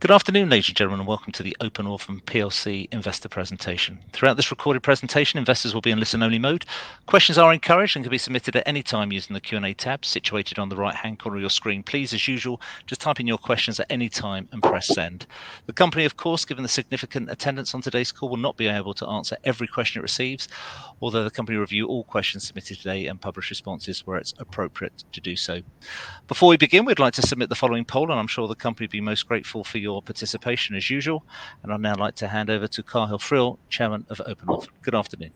Good afternoon, ladies and gentlemen, and welcome to the ORPHAN PLC investor presentation. Throughout this recorded presentation, investors will be in listen-only mode. Questions are encouraged and can be submitted at any time using the Q&A tab situated on the right-hand corner of your screen. Please, as usual, just type in your questions at any time and press send. The company, of course, given the significant attendance on today's call, will not be able to answer every question it receives, although the company will review all questions submitted today and publish responses where it's appropriate to do so. Before we begin, we'd like to submit the following poll, and I'm sure the company will be most grateful for your participation as usual. And I'd now like to hand over to Cathal Friel, Chairman of ORPHAN. Good afternoon.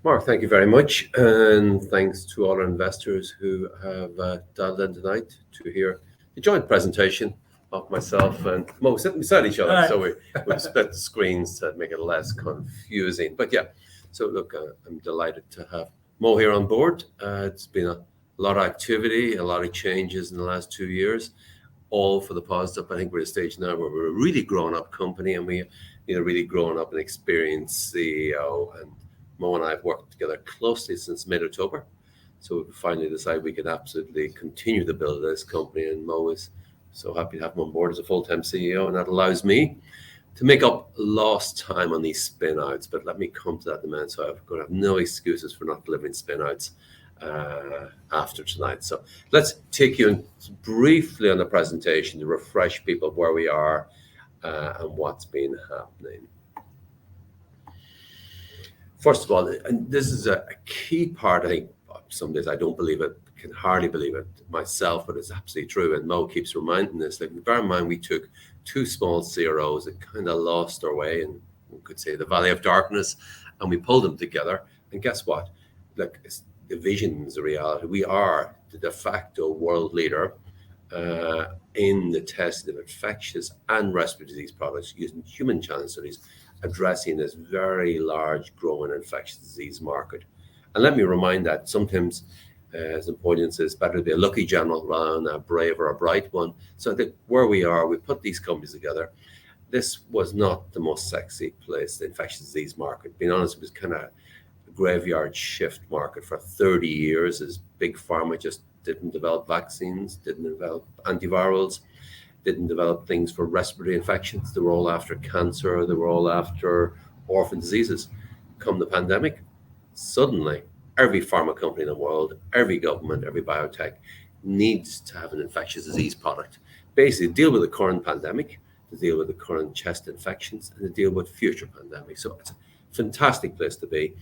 Mark, thank you very much, and thanks to all our investors who have dialed in tonight to hear the joint presentation of myself and Mo sitting beside each other. So we've split the screens to make it less confusing. But yeah, so look, I'm delighted to have Mo here on board. It's been a lot of activity, a lot of changes in the last 2 years, all for the positive. I think we're at a stage now where we're a really grown-up company, and we need a really grown-up and experienced CEO. And Mo and I have worked together closely since mid-October. So we finally decided we could absolutely continue to build this company. And Mo is so happy to have him on board as a full-time CEO. And that allows me to make up lost time on these spin-outs. But let me come to that in a minute. So I'm going to have no excuses for not delivering spin-outs after tonight. So let's take you briefly on the presentation to refresh people where we are and what's been happening. First of all, and this is a key part, I think some days I don't believe it, can hardly believe it myself, but it's absolutely true. And Mo keeps reminding us, like, bear in mind, we took 2 small CROs that kind of lost their way, and we could say the Valley of Darkness, and we pulled them together. And guess what? Like, the vision is a reality. We are the de facto world leader in the testing of infectious and respiratory disease products using human challenge studies, addressing this very large growing infectious disease market. And let me remind that sometimes, as important, it's better to be a lucky general rather than a brave or a bright one. So I think where we are, we put these companies together. This was not the most sexy place, the infectious disease market. Being honest, it was kind of graveyard shift market for 30 years as big pharma just didn't develop vaccines, didn't develop antivirals, didn't develop things for respiratory infections. They were all after cancer. They were all after orphan diseases. Come the pandemic, suddenly every pharma company in the world, every government, every biotech needs to have an infectious disease product. Basically, deal with the current pandemic, to deal with the current chest infections, and to deal with future pandemics. So it's a fantastic place to be.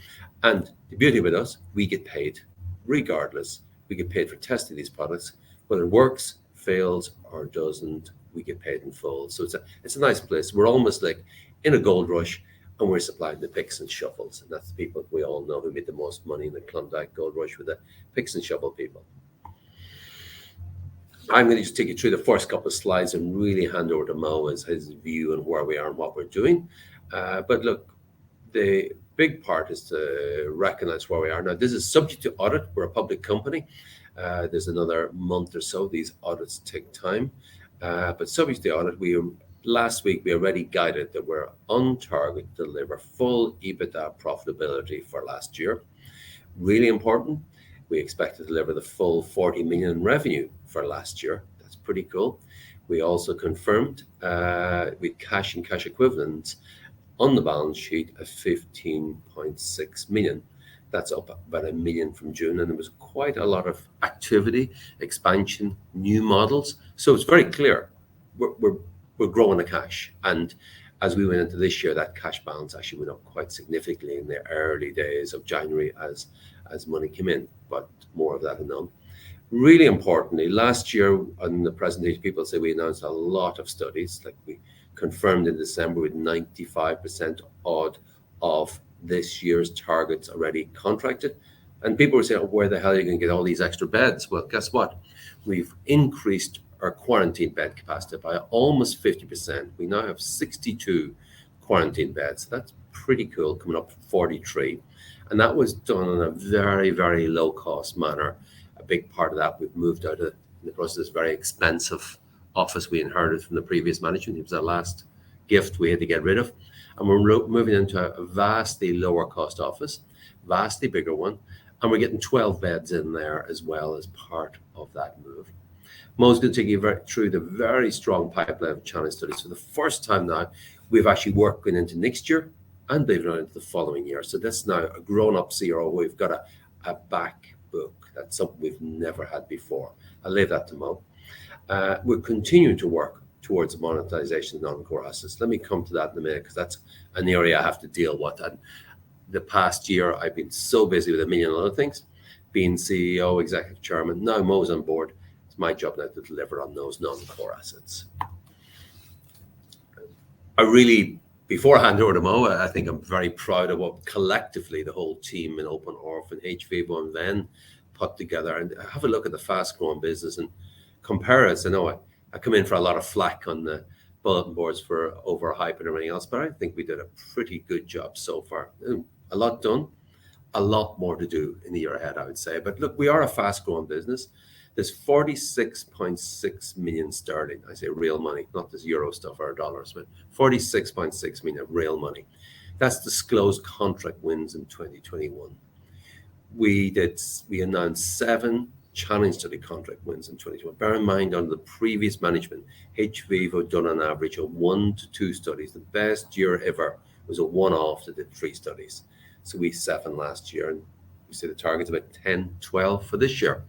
And the beauty with us, we get paid regardless. We get paid for testing these products. Whether it works, fails, or doesn't, we get paid in full. So it's a nice place. We're almost like in a gold rush, and we're supplying the picks and shovels. And that's the people we all know who made the most money in the Klondike gold rush with the picks and shovel people. I'm going to just take you through the first couple of slides and really hand over to Mo as his view on where we are and what we're doing. But look, the big part is to recognize where we are. Now, this is subject to audit. We're a public company. There's another month or so. These audits take time. But subject to the audit, last week we already guided that we're on target to deliver full EBITDA profitability for last year. Really important. We expect to deliver the full 40 million in revenue for last year. That's pretty cool. We also confirmed with cash and cash equivalents on the balance sheet of 15.6 million. That's up about 1 million from June, and there was quite a lot of activity, expansion, new models. So it's very clear we're growing the cash. And as we went into this year, that cash balance actually went up quite significantly in the early days of January as money came in, but more of that unknown. Really importantly, last year on the presentation, people say we announced a lot of studies, like we confirmed in December with 95% odd of this year's targets already contracted. And people were saying, oh, where the hell are you going to get all these extra beds? Well, guess what? We've increased our quarantine bed capacity by almost 50%. We now have 62 quarantine beds. That's pretty cool, coming up from 43. And that was done in a very, very low cost manner. A big part of that, we've moved out of the process, very expensive office we inherited from the previous management. It was our last gift we had to get rid of. And we're moving into a vastly lower cost office, vastly bigger one. And we're getting 12 beds in there as well as part of that move. Mo's going to take you through the very strong pipeline of challenge studies. For the first time now, we've actually worked going into next year and believe it or not into the following year. So that's now a grown-up CRO. We've got a back book. That's something we've never had before. I'll leave that to Mo. We're continuing to work towards the monetization of non-core assets. Let me come to that in a minute, because that's an area I have to deal with. And the past year, I've been so busy with a million other things, being CEO, executive chairman. Now Mo's on board. It's my job now to deliver on those non-core assets. Before I hand over to Mo, I think I'm very proud of what collectively the whole team in Open Orphan, hVIVO and Venn put together. And have a look at the fast-growing business and compare us. I know I come in for a lot of flack on the bulletin boards for overhype and everything else, but I think we did a pretty good job so far. A lot done, a lot more to do in the year ahead, I would say. But look, we are a fast-growing business. There's 46.6 million sterling. I say real money, not this euro stuff or dollars, but 46.6 million of real money. That's disclosed contract wins in 2021. We announced 7 challenge study contract wins in 2021. Bear in mind, under the previous management, hVIVO done an average of 1 to 2 studies. The best year ever was a one-off that did 3 studies. So we 7 last year, and we see the target's about 10, 12 for this year.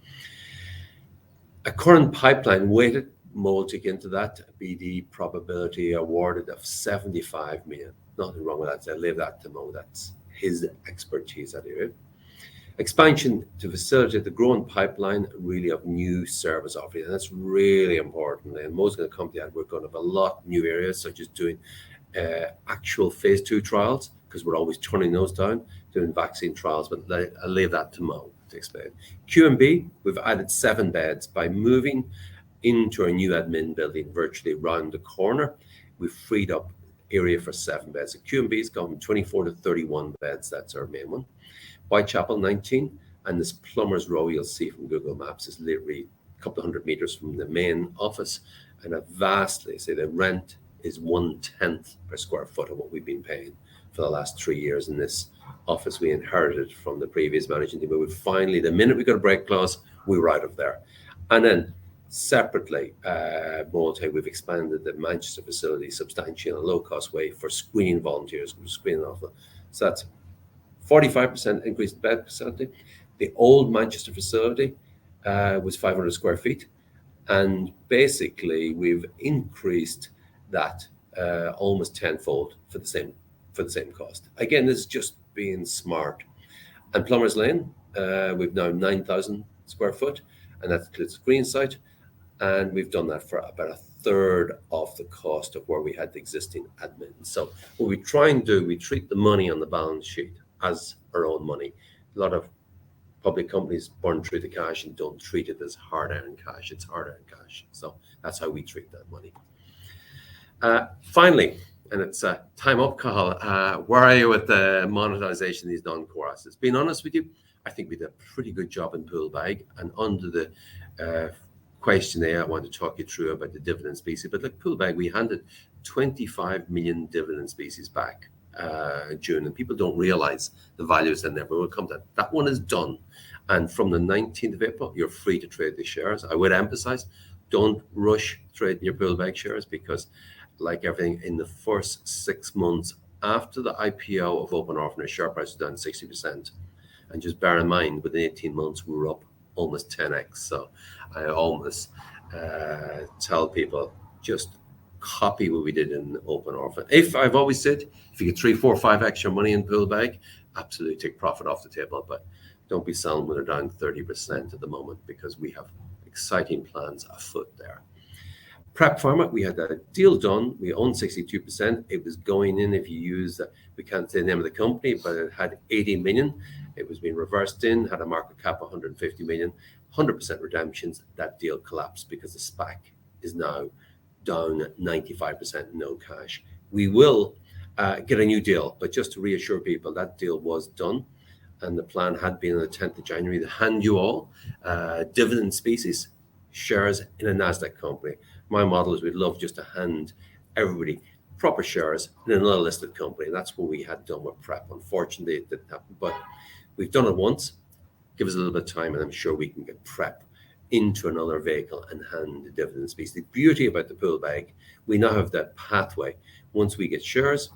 A current pipeline weighted, Mo took into that, BD probability awarded of 75 million. Nothing wrong with that. So I leave that to Mo. That's his expertise at it. Expansion to facilitate the growing pipeline really of new service offerings. And that's really important. And Mo's going to come to that. We're going to have a lot of new areas, such as doing actual phase 2 trials, because we're always turning those down, doing vaccine trials. But I'll leave that to Mo to explain. QMB, we've added 7 beds by moving into our new admin building virtually round the corner. We've freed up area for 7 beds. So QMB has gone from 24 to 31 beds. That's our main one. Whitechapel, 19. And this Plumbers Row you'll see from Google Maps is literally a couple of 100 meters from the main office. And the rent is 1/10 per square foot of what we've been paying for the last 3 years in this office we inherited from the previous managing team. But we finally, the minute we got a break clause, we were out of there. And then separately, we've expanded the Manchester facility substantially in a low-cost way for screening volunteers. We're screening off them. So that's 45% increased bed facility. The old Manchester facility was 500 square feet. And basically, we've increased that almost tenfold for the same cost. Again, this is just being smart. And Plumbers Lane, we've now 9,000 square foot, and that includes the green site. And we've done that for about 1/3 of the cost of where we had the existing admin. So what we try and do, we treat the money on the balance sheet as our own money. A lot of public companies burn through the cash and don't treat it as hard-earned cash. It's hard-earned cash. So that's how we treat that money. Finally, and it's time up, Cathal. Where are you with the monetization of these non-core assets? Being honest with you, I think we did a pretty good job in Poolbag. And under the questionnaire, I want to talk you through about the dividend species. But look, Poolbag, we handed 25 million dividend species back in June. And people don't realize the values in there, but we'll come to that. That one is done. And from the 19th of April, you're free to trade the shares. I would emphasize, don't rush trading your Poolbag shares, because like everything, in the first 6 months after the IPO of Open Orphan, the share price was down 60%. And just bear in mind, within 18 months, we were up almost 10x. So I almost tell people, just copy what we did in Open Orphan. If I've always said, if you get 3, 4, 5 extra money in Poolbag, absolutely take profit off the table. But don't be selling when they're down 30% at the moment, because we have exciting plans afoot there. Prep Pharma, we had that deal done. We owned 62%. It was going in, if you use, we can't say the name of the company, but it had 80 million. It was being reversed in, had a market cap of 150 million, 100% redemptions. That deal collapsed because the SPAC is now down 95%, no cash. We will get a new deal, but just to reassure people, that deal was done. And the plan had been on the 10th of January to hand you all dividend species shares in a NASDAQ company. My model is we'd love just to hand everybody proper shares in another listed company. And that's what we had done with Prep. Unfortunately, it didn't happen, but we've done it once. Give us a little bit of time, and I'm sure we can get Prep into another vehicle and hand the dividend species. The beauty about the pool bag, we now have that pathway. Once we get shares,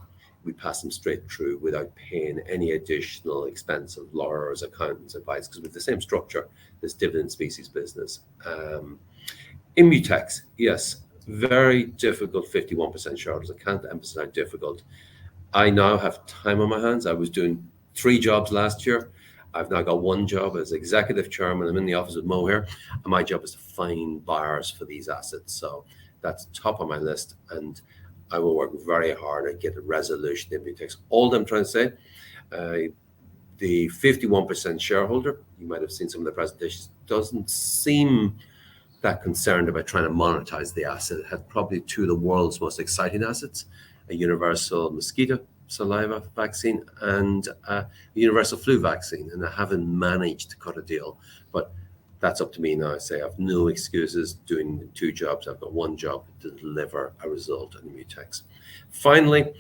we pass them straight through without paying any additional expense of lawyers, accountants, advice, because with the same structure, this dividend species business. Immutex, yes, very difficult 51% shareholders. I can't emphasize how difficult. I now have time on my hands. I was doing 3 jobs last year. I've now got 1 job as executive chairman. I'm in the office with Mo here, and my job is to find buyers for these assets. So that's top of my list, and I will work very hard to get a resolution in Immutex. All I'm trying to say, the 51% shareholder, you might have seen some of the presentations, doesn't seem that concerned about trying to monetize the asset. It had probably 2 of the world's most exciting assets, a universal mosquito saliva vaccine and a universal flu vaccine, and I haven't managed to cut a deal. But that's up to me now. I say I have no excuses doing 2 jobs. I've got 1 job to deliver a result on Mutex. Finally,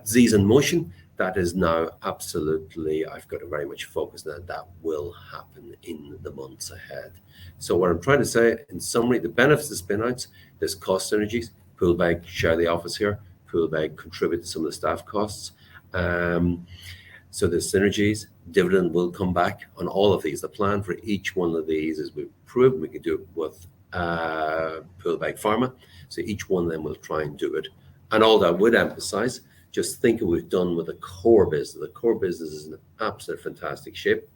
Z's in motion. That is now absolutely, I've got to very much focus on that. That will happen in the months ahead. So what I'm trying to say, in summary, the benefits of spin-outs, there's cost synergies. Poolbag share the office here. Poolbag contribute to some of the staff costs. So there's synergies. Dividend will come back on all of these. The plan for each one of these is we've proven we can do it with Poolbag Pharma. So each one of them will try and do it. And all that would emphasize, just think of what we've done with the core business. The core business is in absolute fantastic shape.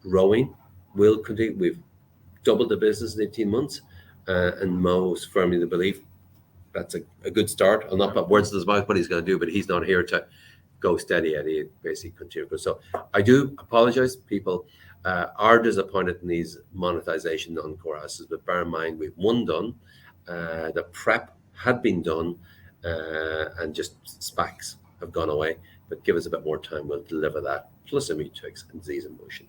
Growing will continue. We've doubled the business in 18 months. And Mo's firmly in the belief that's a good start. I'll not put words in his mouth what he's going to do, but he's not here to go steady Eddie, basically continue. So I do apologize. People are disappointed in these monetization non-core assets, but bear in mind we've 1 done. The prep had been done, and just SPACs have gone away. But give us a bit more time, we'll deliver that, plus Immutex and Z's in motion.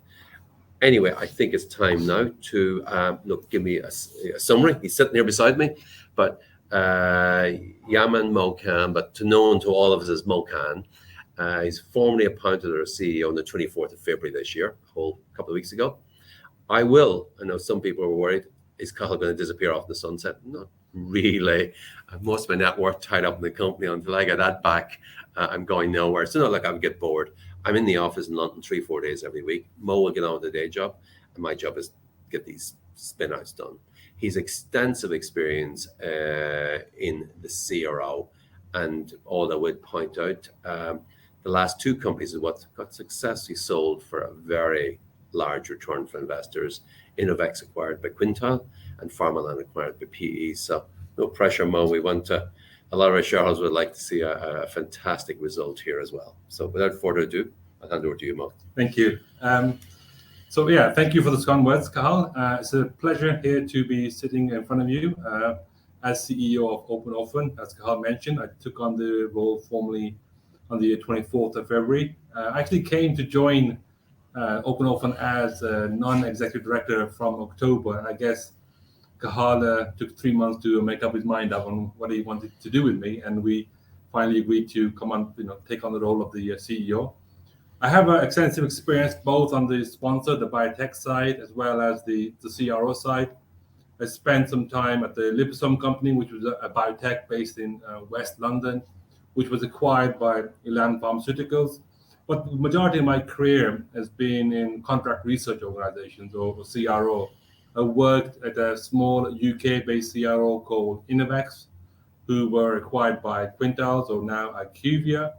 Anyway, I think it's time now to give me a summary. He's sitting here beside me, but Yaman Mokan, but known to all of us as Mokan. He's formally appointed as CEO on the 24th of February this year, a whole couple of weeks ago. I know some people were worried, is Cathal going to disappear off the sunset? Not really. Most of my net worth tied up in the company. Until I get that back, I'm going nowhere. It's not like I would get bored. I'm in the office in London 3-4 days every week. Mo will get on with the day job, and my job is to get these spin-outs done. He's extensive experience in the CRO, and all I would point out, the last 2 companies is what got successfully sold for a very large return for investors. Innovex acquired by Quintal and Pharmaland acquired by PE. So no pressure, Mo. We want to, a lot of our shareholders would like to see a fantastic result here as well. So without further ado, I'll hand over to you, Mo. Thank you. So yeah, thank you for the kind words, Cathal. It's a pleasure here to be sitting in front of you as CEO of Open Orphan. As Cathal mentioned, I took on the role formally on the 24th of February. I actually came to join Open Orphan as a non-executive director from October. And I guess Cathal took 3 months to make up his mind up on what he wanted to do with me. And we finally agreed to come on, take on the role of the CEO. I have extensive experience both on the sponsor, the biotech side, as well as the CRO side. I spent some time at the Liposome company, which was a biotech based in West London, which was acquired by Elan Pharmaceuticals. But the majority of my career has been in contract research organizations or CRO. I worked at a small UK-based CRO called Innovex, who were acquired by Quintal, or now IQVIA.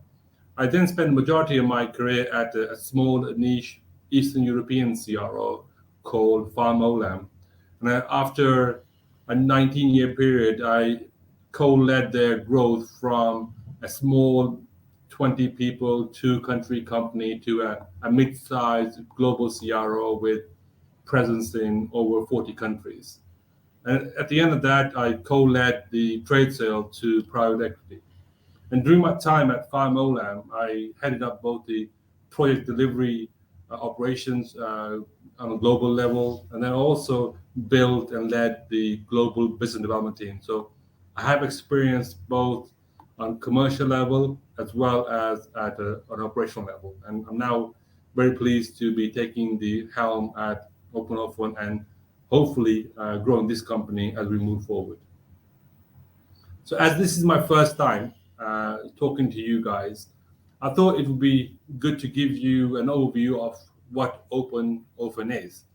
I then spent the majority of my career at a small niche Eastern European CRO called Pharmolam. And after a 19-year period, I co-led their growth from a small 20 people, 2-country company to a mid-sized global CRO with presence in over 40 countries. And at the end of that, I co-led the trade sale to private equity. And during my time at Pharmolam, I headed up both the project delivery operations on a global level, and then also built and led the global business development team. So I have experience both on commercial level as well as at an operational level. And I'm now very pleased to be taking the helm at Open Orphan and hopefully growing this company as we move forward. So as this is my first time talking to you guys, I thought it would be good to give you an overview of what ORPHAN is.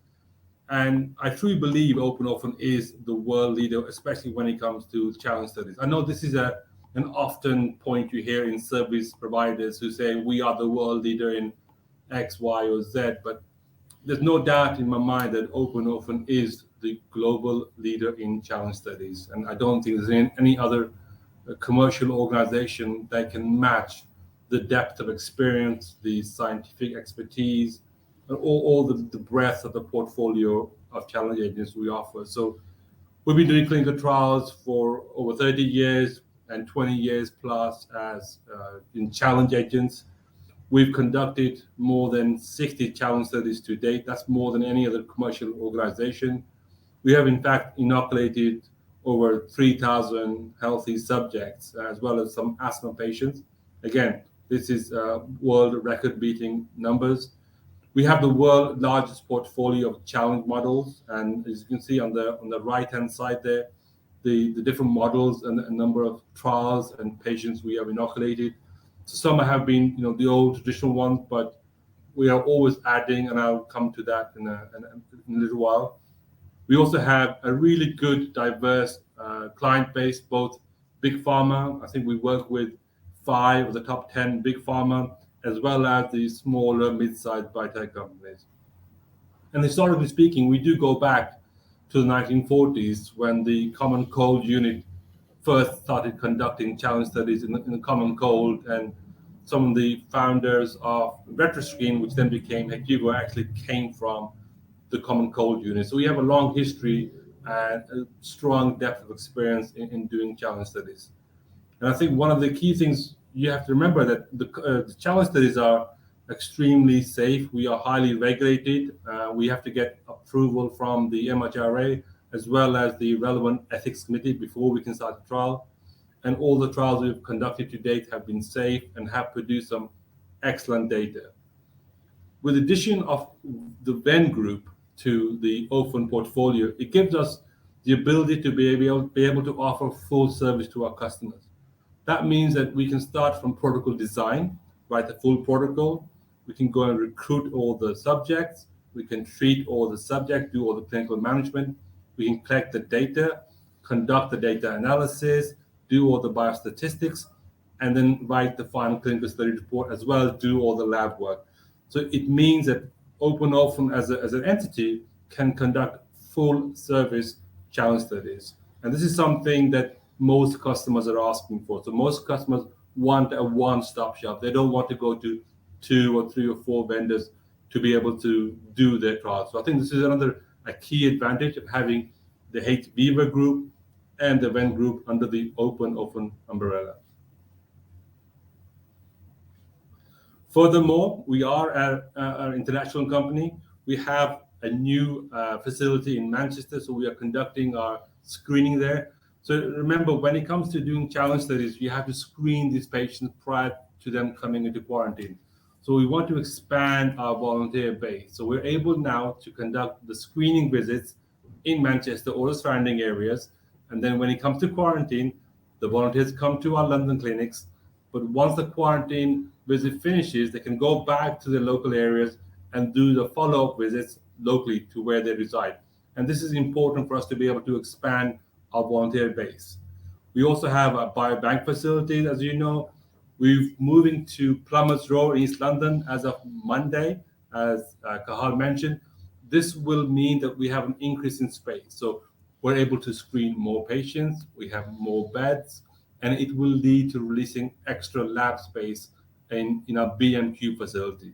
And I truly believe ORPHAN is the world leader, especially when it comes to challenge studies. I know this is an often point you hear in service providers who say we are the world leader in X, Y, or Z, but there's no doubt in my mind that ORPHAN is the global leader in challenge studies. And I don't think there's any other commercial organization that can match the depth of experience, the scientific expertise, and all the breadth of the portfolio of challenge agents we offer. So we've been doing clinical trials for over 30 years and 20 years plus as in challenge agents. We've conducted more than 60 challenge studies to date. That's more than any other commercial organization. We have, in fact, inoculated over 3,000 healthy subjects, as well as some asthma patients. Again, this is world record-beating numbers. We have the world's largest portfolio of challenge models, and as you can see on the right-hand side there, the different models and a number of trials and patients we have inoculated. So some have been, the old traditional ones, but we are always adding, and I'll come to that in a little while. We also have a really good, diverse client base, both big pharma. I think we work with 5 of the top 10 big pharma, as well as the smaller, mid-sized biotech companies. And historically speaking, we do go back to the 1940s when the Common Cold Unit first started conducting challenge studies in the Common Cold, and some of the founders of VetraScreen, which then became Hekugo, actually came from the Common Cold Unit. So we have a long history and a strong depth of experience in doing challenge studies. And I think one of the key things you have to remember that the challenge studies are extremely safe. We are highly regulated. We have to get approval from the MHRA as well as the relevant ethics committee before we can start the trial. And all the trials we've conducted to date have been safe and have produced some excellent data. With the addition of the Venn group to the ORPHAN portfolio, it gives us the ability to be able to offer full service to our customers. That means that we can start from protocol design, write the full protocol. We can go and recruit all the subjects. We can treat all the subjects, do all the clinical management. We can collect the data, conduct the data analysis, do all the biostatistics, and then write the final clinical study report, as well as do all the lab work. So it means that ORPHAN as an entity can conduct full service challenge studies. And this is something that most customers are asking for. So most customers want a one-stop shop. They don't want to go to 2 or 3 or 4 vendors to be able to do their trials. So I think this is a key advantage of having the hVIVA group and the Venn group under the ORPHAN umbrella. Furthermore, we are an international company. We have a new facility in Manchester, so we are conducting our screening there. So remember, when it comes to doing challenge studies, you have to screen these patients prior to them coming into quarantine. So we want to expand our volunteer base. So we're able now to conduct the screening visits in Manchester or the surrounding areas. And then when it comes to quarantine, the volunteers come to our London clinics. But once the quarantine visit finishes, they can go back to the local areas and do the follow-up visits locally to where they reside. And this is important for us to be able to expand our volunteer base. We also have a biobank facility, as you know. We're moving to Plumbers Row in East London as of Monday, as Cathal mentioned. This will mean that we have an increase in space. So we're able to screen more patients, we have more beds, and it will lead to releasing extra lab space in our BMQ facility.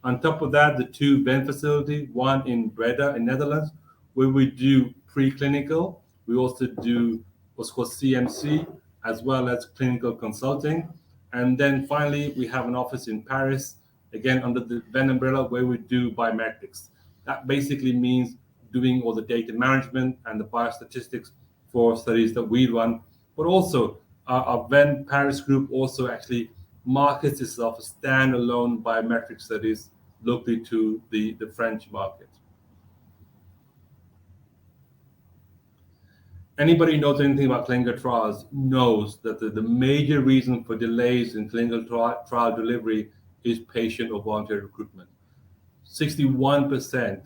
On top of that, the 2 Venn facilities, one in Breda in Netherlands, where we do preclinical. We also do what's called CMC, as well as clinical consulting. And then finally, we have an office in Paris, again, under the Venn umbrella, where we do biometrics. That basically means doing all the data management and the biostatistics for studies that we run. But also, our Venn Paris group also actually markets itself as standalone biometric studies locally to the French market. Anybody who knows anything about clinical trials knows that the major reason for delays in clinical trial delivery is patient or volunteer recruitment. 61%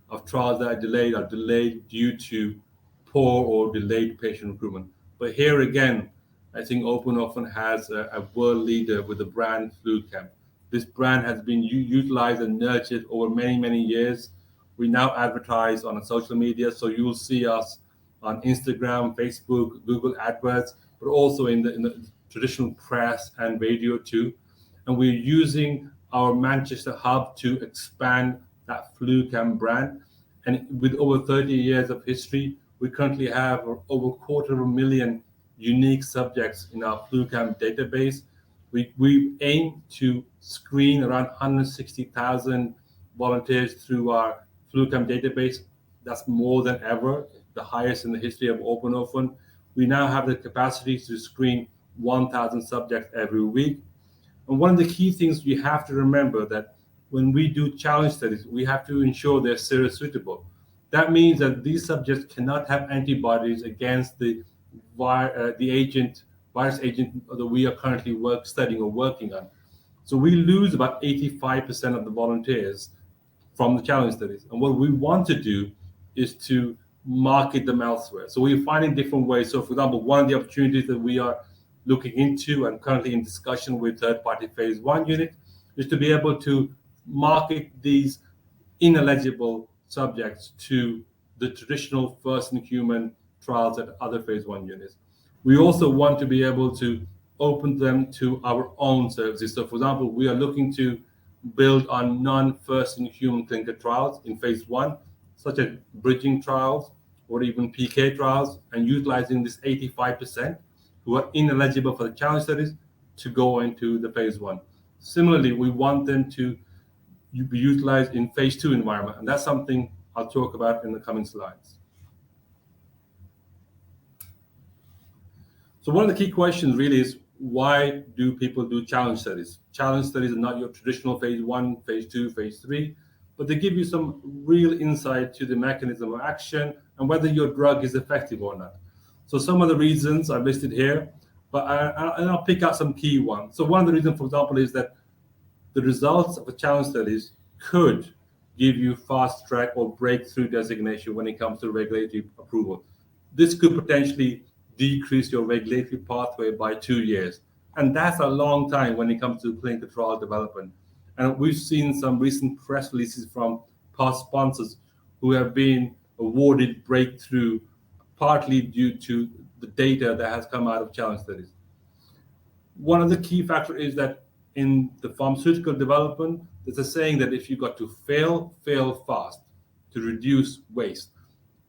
of trials that are delayed due to poor or delayed patient recruitment. But here again, I think Open Orphan has a world leader with the brand FluCamp. This brand has been utilized and nurtured over many, many years. We now advertise on social media, so you'll see us on Instagram, Facebook, Google AdWords, but also in the traditional press and radio too. And we're using our Manchester hub to expand that FluCamp brand. And with over 30 years of history, we currently have over 250,000 unique subjects in our FluCamp database. We aim to screen around 160,000 volunteers through our FluCamp database. That's more than ever, the highest in the history of Open Orphan. We now have the capacity to screen 1,000 subjects every week. And one of the key things you have to remember that when we do challenge studies, we have to ensure they're serosuitable. That means that these subjects cannot have antibodies against the virus agent that we are currently studying or working on. So we lose about 85% of the volunteers from the challenge studies. And what we want to do is to market them elsewhere. So we're finding different ways. So for example, one of the opportunities that we are looking into and currently in discussion with third-party phase 1 unit is to be able to market these ineligible subjects to the traditional first-in-human trials at other phase 1 units. We also want to be able to open them to our own services. So for example, we are looking to build on non-first-in-human clinical trials in phase 1, such as bridging trials or even PK trials, and utilizing this 85% who are ineligible for the challenge studies to go into the phase 1. Similarly, we want them to be utilized in phase 2 environment, and that's something I'll talk about in the coming slides. So one of the key questions really is, why do people do challenge studies? Challenge studies are not your traditional phase 1, phase 2, phase 3, but they give you some real insight to the mechanism of action and whether your drug is effective or not. So some of the reasons I've listed here, but I'll pick out some key ones. So one of the reasons, for example, is that the results of a challenge studies could give you fast track or breakthrough designation when it comes to regulatory approval. This could potentially decrease your regulatory pathway by 2 years. And that's a long time when it comes to clinical trial development. And we've seen some recent press releases from past sponsors who have been awarded breakthrough partly due to the data that has come out of challenge studies. One of the key factors is that in the pharmaceutical development, there's a saying that if you got to fail fast to reduce waste.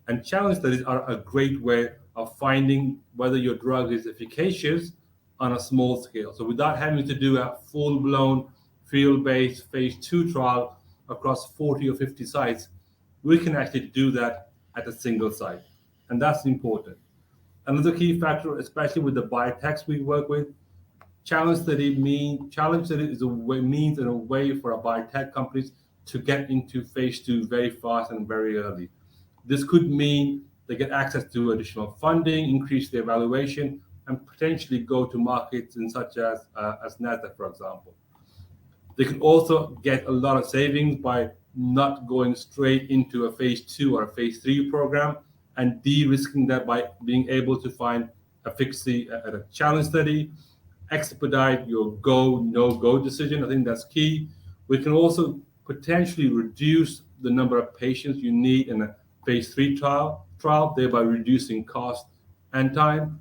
And challenge studies are a great way of finding whether your drug is efficacious on a small scale. So without having to do a full-blown field-based phase 2 trial across 40 or 50 sites, we can actually do that at a single site. And that's important. Another key factor, especially with the biotechs we work with, challenge study is a means and a way for our biotech companies to get into phase 2 very fast and very early. This could mean they get access to additional funding, increase their valuation, and potentially go to markets in such as NASDAQ, for example. They can also get a lot of savings by not going straight into a phase 2 or a phase 3 program and de-risking that by being able to find efficacy at a challenge study, expedite your go, no-go decision. I think that's key. We can also potentially reduce the number of patients you need in a phase 3 trial, thereby reducing cost and time.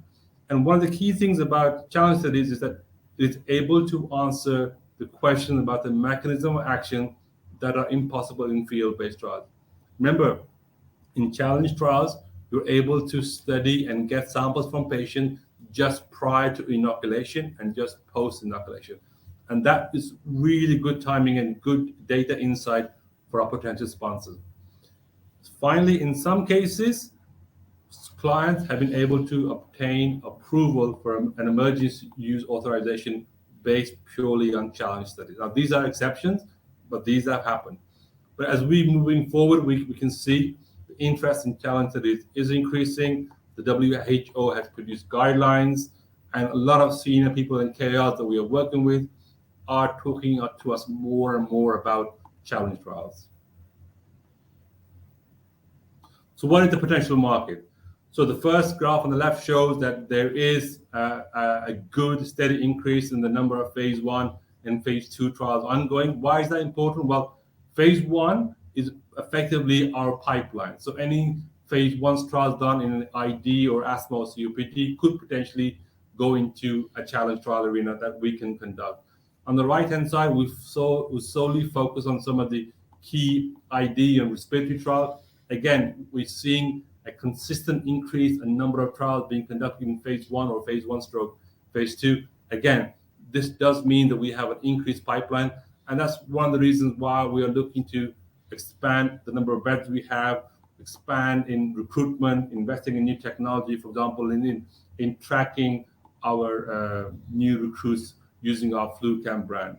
And one of the key things about challenge studies is that it's able to answer the question about the mechanism of action that are impossible in field-based trials. Remember, in challenge trials, you're able to study and get samples from patients just prior to inoculation and just post-inoculation. And that is really good timing and good data insight for our potential sponsors. Finally, in some cases, clients have been able to obtain approval for an emergency use authorization based purely on challenge studies. Now, these are exceptions, but these have happened. But as we're moving forward, we can see the interest in challenge studies is increasing. The The WHO has produced guidelines, and a lot of senior people in KOLs that we are working with are talking to us more and more about challenge trials. So what is the potential market? So the first graph on the left shows that there is a good steady increase in the number of phase 1 and phase 2 trials ongoing. Why is that important? Well, phase 1 is effectively our pipeline. So any phase 1 trials done in an ID or asthma or COPD could potentially go into a challenge trial arena that we can conduct. On the right-hand side, we solely focus on some of the key ID and respiratory trials. Again, we're seeing a consistent increase in number of trials being conducted in phase 1 or phase 1 stroke phase 2. Again, this does mean that we have an increased pipeline, and that's one of the reasons why we are looking to expand the number of beds we have, expand in recruitment, investing in new technology, for example, in tracking our new recruits using our FluCamp brand.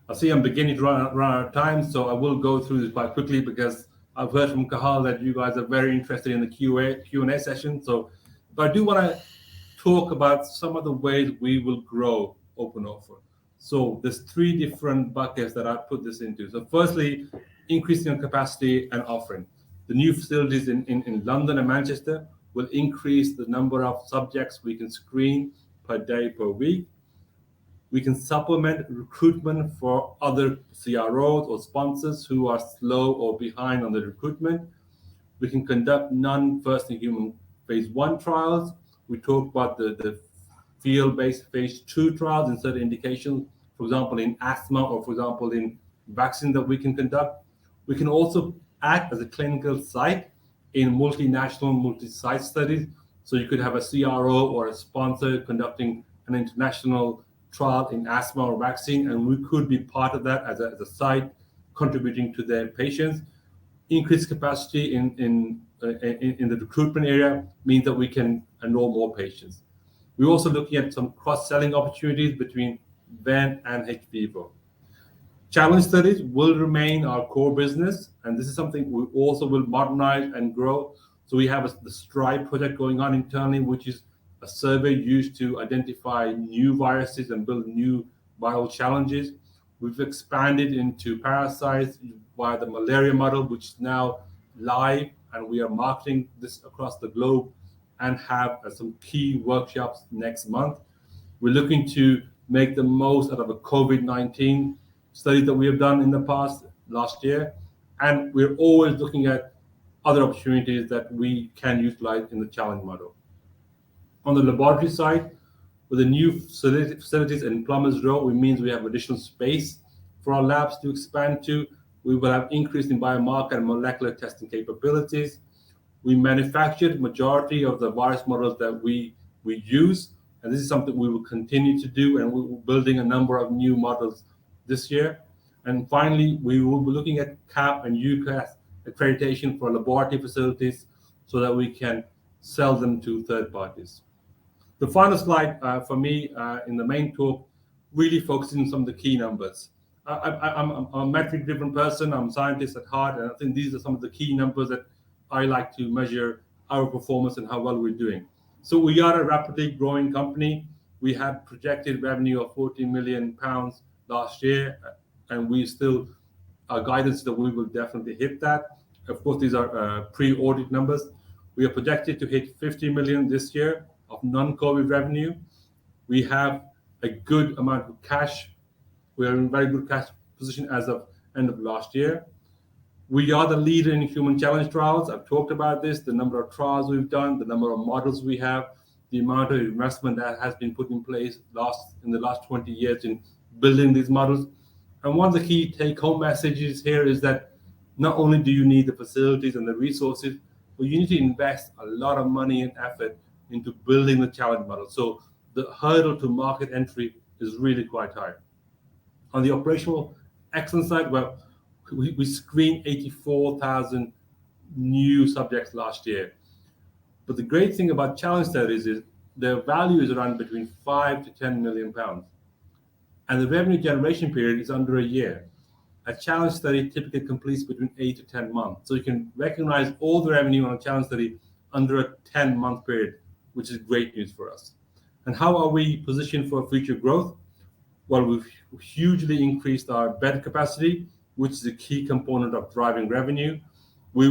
I see I'm beginning to run out of time, so I will go through this quite quickly because I've heard from Cathal that you guys are very interested in the Q&A session. So, but I do want to talk about some of the ways we will grow OpenOrphan. So there's 3 different buckets that I put this into. So firstly, increasing our capacity and offering. The new facilities in London and Manchester will increase the number of subjects we can screen per day, per week. We can supplement recruitment for other CROs or sponsors who are slow or behind on the recruitment. We can conduct non-first-in-human phase 1 trials. We talk about the field-based phase 2 trials in certain indications, for example, in asthma or, for example, in vaccine that we can conduct. We can also act as a clinical site in multinational, multi-site studies. So you could have a CRO or a sponsor conducting an international trial in asthma or vaccine, and we could be part of that as a site contributing to their patients. Increased capacity in the recruitment area means that we can enroll more patients. We're also looking at some cross-selling opportunities between Ven and hVIVO. Challenge studies will remain our core business, and this is something we also will modernize and grow. So we have the STRIVE project going on internally, which is a survey used to identify new viruses and build new viral challenges. We've expanded into parasites via the malaria model, which is now live, and we are marketing this across the globe and have some key workshops next month. We're looking to make the most out of a COVID-19 study that we have done in the past, last year, and we're always looking at other opportunities that we can utilize in the challenge model. On the laboratory side, with the new facilities in Plumbers Row, it means we have additional space for our labs to expand to. We will have increase in biomarker and molecular testing capabilities. We manufactured majority of the virus models that we use, and this is something we will continue to do, and we're building a number of new models this year. And finally, we will be looking at CAP and UCAS accreditation for laboratory facilities so that we can sell them to third parties. The final slide for me in the main talk really focusing on some of the key numbers. I'm a metric-driven person. I'm a scientist at heart, and I think these are some of the key numbers that I like to measure our performance and how well we're doing. So we are a rapidly growing company. We had projected revenue of £14 million last year, and we still our guidance that we will definitely hit that. Of course, these are pre-audit numbers. We are projected to hit 50 million this year of non-COVID revenue. We have a good amount of cash. We are in a very good cash position as of end of last year. We are the leader in human challenge trials. I've talked about this, the number of trials we've done, the number of models we have, the amount of investment that has been put in place in the last 20 years in building these models. And one of the key take-home messages here is that not only do you need the facilities and the resources, but you need to invest a lot of money and effort into building the challenge model. So the hurdle to market entry is really quite high. On the operational excellence side, well, we screened 84,000 new subjects last year. But the great thing about challenge studies is their value is around between 5 to 10 million pounds. And the revenue generation period is under a year. a challenge study typically completes between 8 to 10 months. So you can recognize all the revenue on a challenge study under a 10-month period, which is great news for us. And how are we positioned for future growth? Well, we've hugely increased our bed capacity, which is a key component of driving revenue. We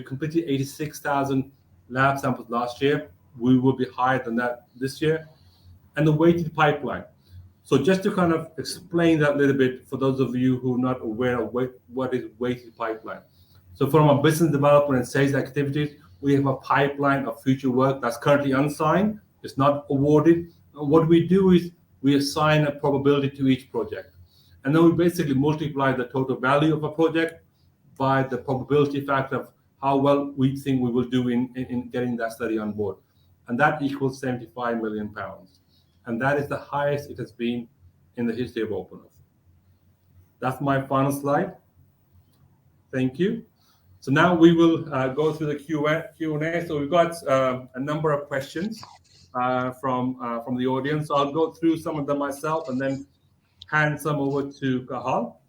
completed 86,000 lab samples last year. We will be higher than that this year. And the weighted pipeline. So just to kind of explain that a little bit for those of you who are not aware of what is weighted pipeline. So from our business development and sales activities, we have a pipeline of future work that's currently unsigned. It's not awarded. And what we do is we assign a probability to each project. And then we basically multiply the total value of a project by the probability factor of how well we think we will do in getting that study on board. And that equals £75 million. And that is the highest it has been in the history of OpenOffer. That's my final slide. Thank you. So now we will go through the Q&A. So we've got a number of questions from the audience. So I'll go through some of them myself and then hand some over to Cathal.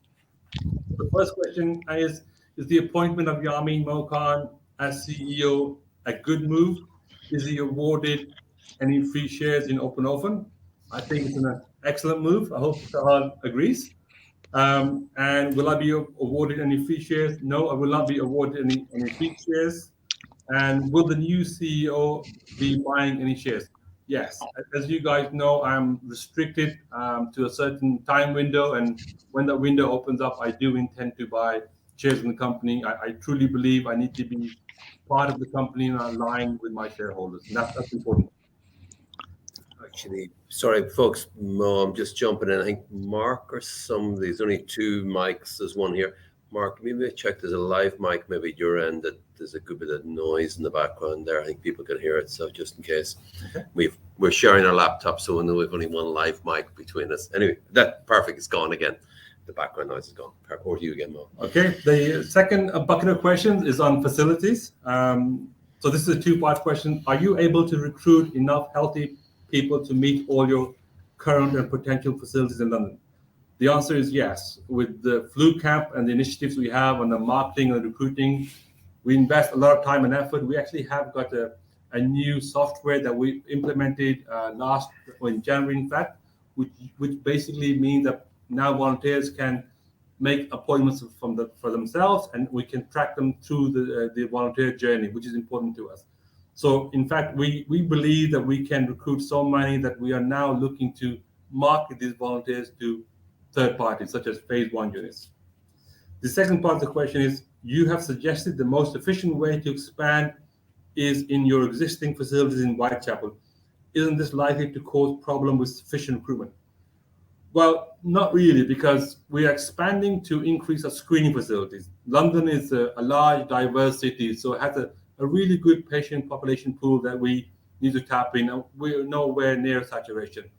The first question is the appointment of Yamin Mokan as CEO a good move? Is he awarded any free shares in OpenOffer? I think it's an excellent move. I hope Cathal agrees. And will I be awarded any free shares? No, I will not be awarded any free shares. And will the new CEO be buying any shares? Yes. As you guys know, I'm restricted to a certain time window. And when that window opens up, I do intend to buy shares in the company. I truly believe I need to be part of the company and aligned with my shareholders. And that's important. Actually, sorry, folks, Mo, I'm just jumping in. I think Mark or somebody, there's only two mics. There's one here. Mark, maybe check there's a live mic maybe at your end that there's a good bit of noise in the background there. I think people can hear it. So just in case, we're sharing our laptop, so we know we've only one live mic between us. Anyway, that perfect. It's gone again. The background noise is gone. Over to you again, Mo. Okay. The second bucket of questions is on facilities. So this is a two-part question. Are you able to recruit enough healthy people to meet all your current and potential facilities in London? The answer is yes. With the flu camp and the initiatives we have on the marketing and recruiting, we invest a lot of time and effort. We actually have got a new software that we implemented in January, in fact, which basically means that now volunteers can make appointments for themselves, and we can track them through the volunteer journey, which is important to us. So, in fact, we believe that we can recruit so many that we are now looking to market these volunteers to third parties, such as phase 1 units. The second part of the question is, you have suggested the most efficient way to expand is in your existing facilities in Whitechapel. Isn't this likely to cause problem with sufficient recruitment? Well, not really, because we are expanding to increase our screening facilities. London is a large, diverse city, so it has a really good patient population pool that we need to tap in, and we're nowhere near saturation.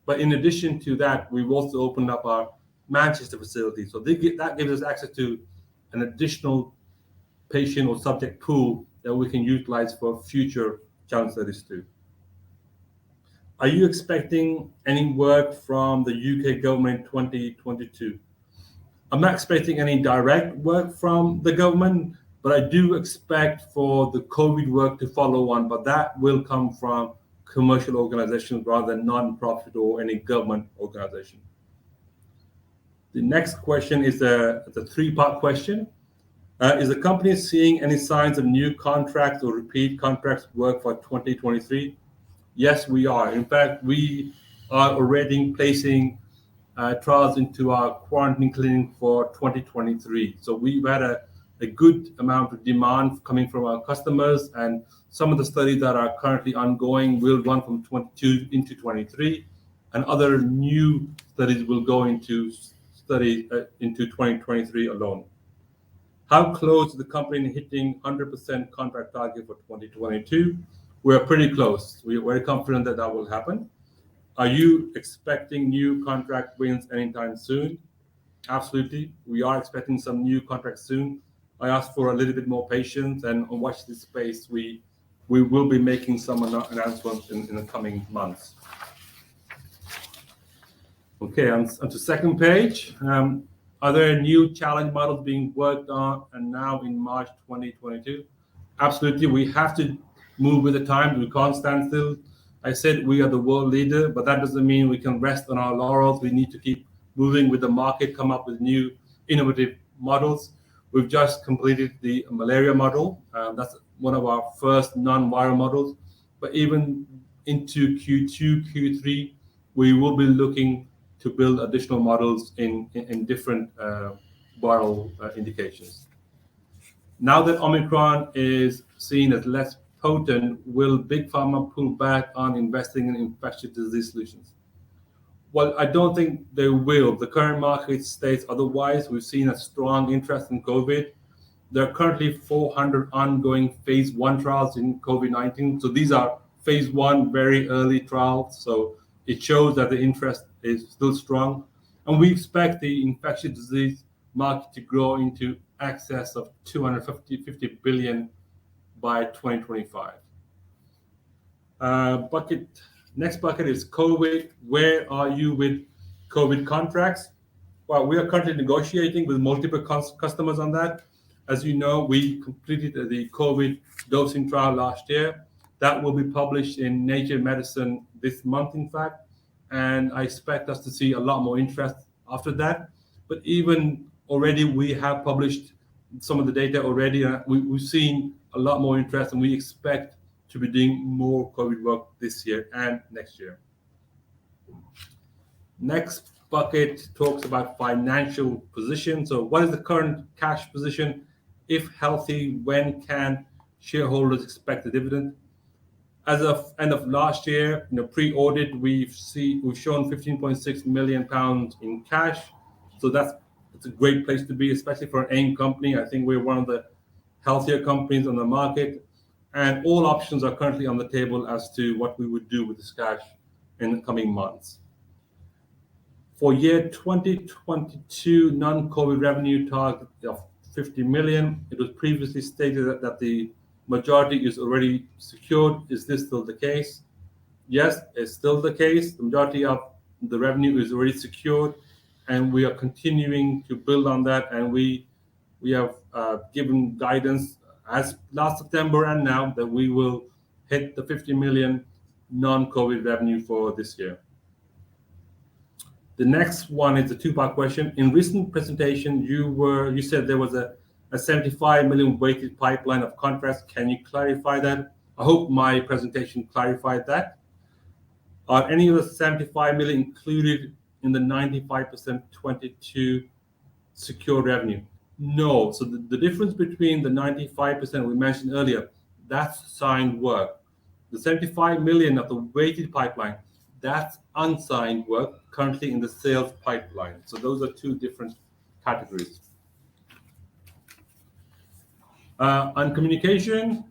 But in addition to that, we've also opened up our Manchester facility. So that gives us access to an additional patient or subject pool that we can utilize for future challenge studies too. Are you expecting any work from the UK government in 2022? I'm not expecting any direct work from the government, but I do expect for the COVID work to follow on, but that will come from commercial organizations rather than non-profit or any government organization. The next question is a three-part question. Is the company seeing any signs of new contracts or repeat contracts work for 2023? Yes, we are. In fact, we are already placing trials into our quarantine clinic for 2023. So we've had a good amount of demand coming from our customers, and some of the studies that are currently ongoing will run from 22 into 23, and other new studies will go into 2023 alone. How close is the company hitting 100% contract target for 2022? We're pretty close. We're very confident that will happen. Are you expecting new contract wins anytime soon? Absolutely. We are expecting some new contracts soon. I ask for a little bit more patience and watch this space. We will be making some announcements in the coming months. Okay, on to second page. Are there new challenge models being worked on and now in March 2022? Absolutely, we have to move with the time. We can't stand still. I said we are the world leader, but that doesn't mean we can rest on our laurels. We need to keep moving with the market, come up with new innovative models. We've just completed the malaria model. That's one of our first non-viral models. But even into Q2, Q3, we will be looking to build additional models in different viral indications. Now that Omicron is seen as less potent, will Big Pharma pull back on investing in infectious disease solutions? Well, I don't think they will. The current market states otherwise. We've seen a strong interest in COVID. There are currently 400 ongoing phase 1 trials in COVID-19. So these are phase 1, very early trials. So it shows that the interest is still strong. And we expect the infectious disease market to grow into excess of 250 billion by 2025. Next bucket is COVID. Where are you with COVID contracts? Well, we are currently negotiating with multiple customers on that. As you know, we completed the COVID dosing trial last year. That will be published in Nature Medicine this month, in fact. And I expect us to see a lot more interest after that. But even already, we have published some of the data already. We've seen a lot more interest, and we expect to be doing more COVID work this year and next year. Next bucket talks about financial position. So what is the current cash position? If healthy, when can shareholders expect a dividend? As of end of last year, pre-audit, we've shown 15.6 million pounds in cash. So it's a great place to be, especially for an AIM company. I think we're one of the healthier companies on the market. And all options are currently on the table as to what we would do with this cash in the coming months. For year 2022, non-COVID revenue target of 50 million. It was previously stated that the majority is already secured. Is this still the case? Yes, it's still the case. The majority of the revenue is already secured, and we are continuing to build on that. And we have given guidance as last September and now that we will hit the 50 million non-COVID revenue for this year. The next one is a two-part question. In recent presentation, you said there was a 75 million weighted pipeline of contracts. Can you clarify that? I hope my presentation clarified that. Are any of the 75 million included in the 95% 22 secure revenue? No. So the difference between the 95% we mentioned earlier, that's signed work. The 75 million of the weighted pipeline, that's unsigned work currently in the sales pipeline. So those are two different categories. On communication,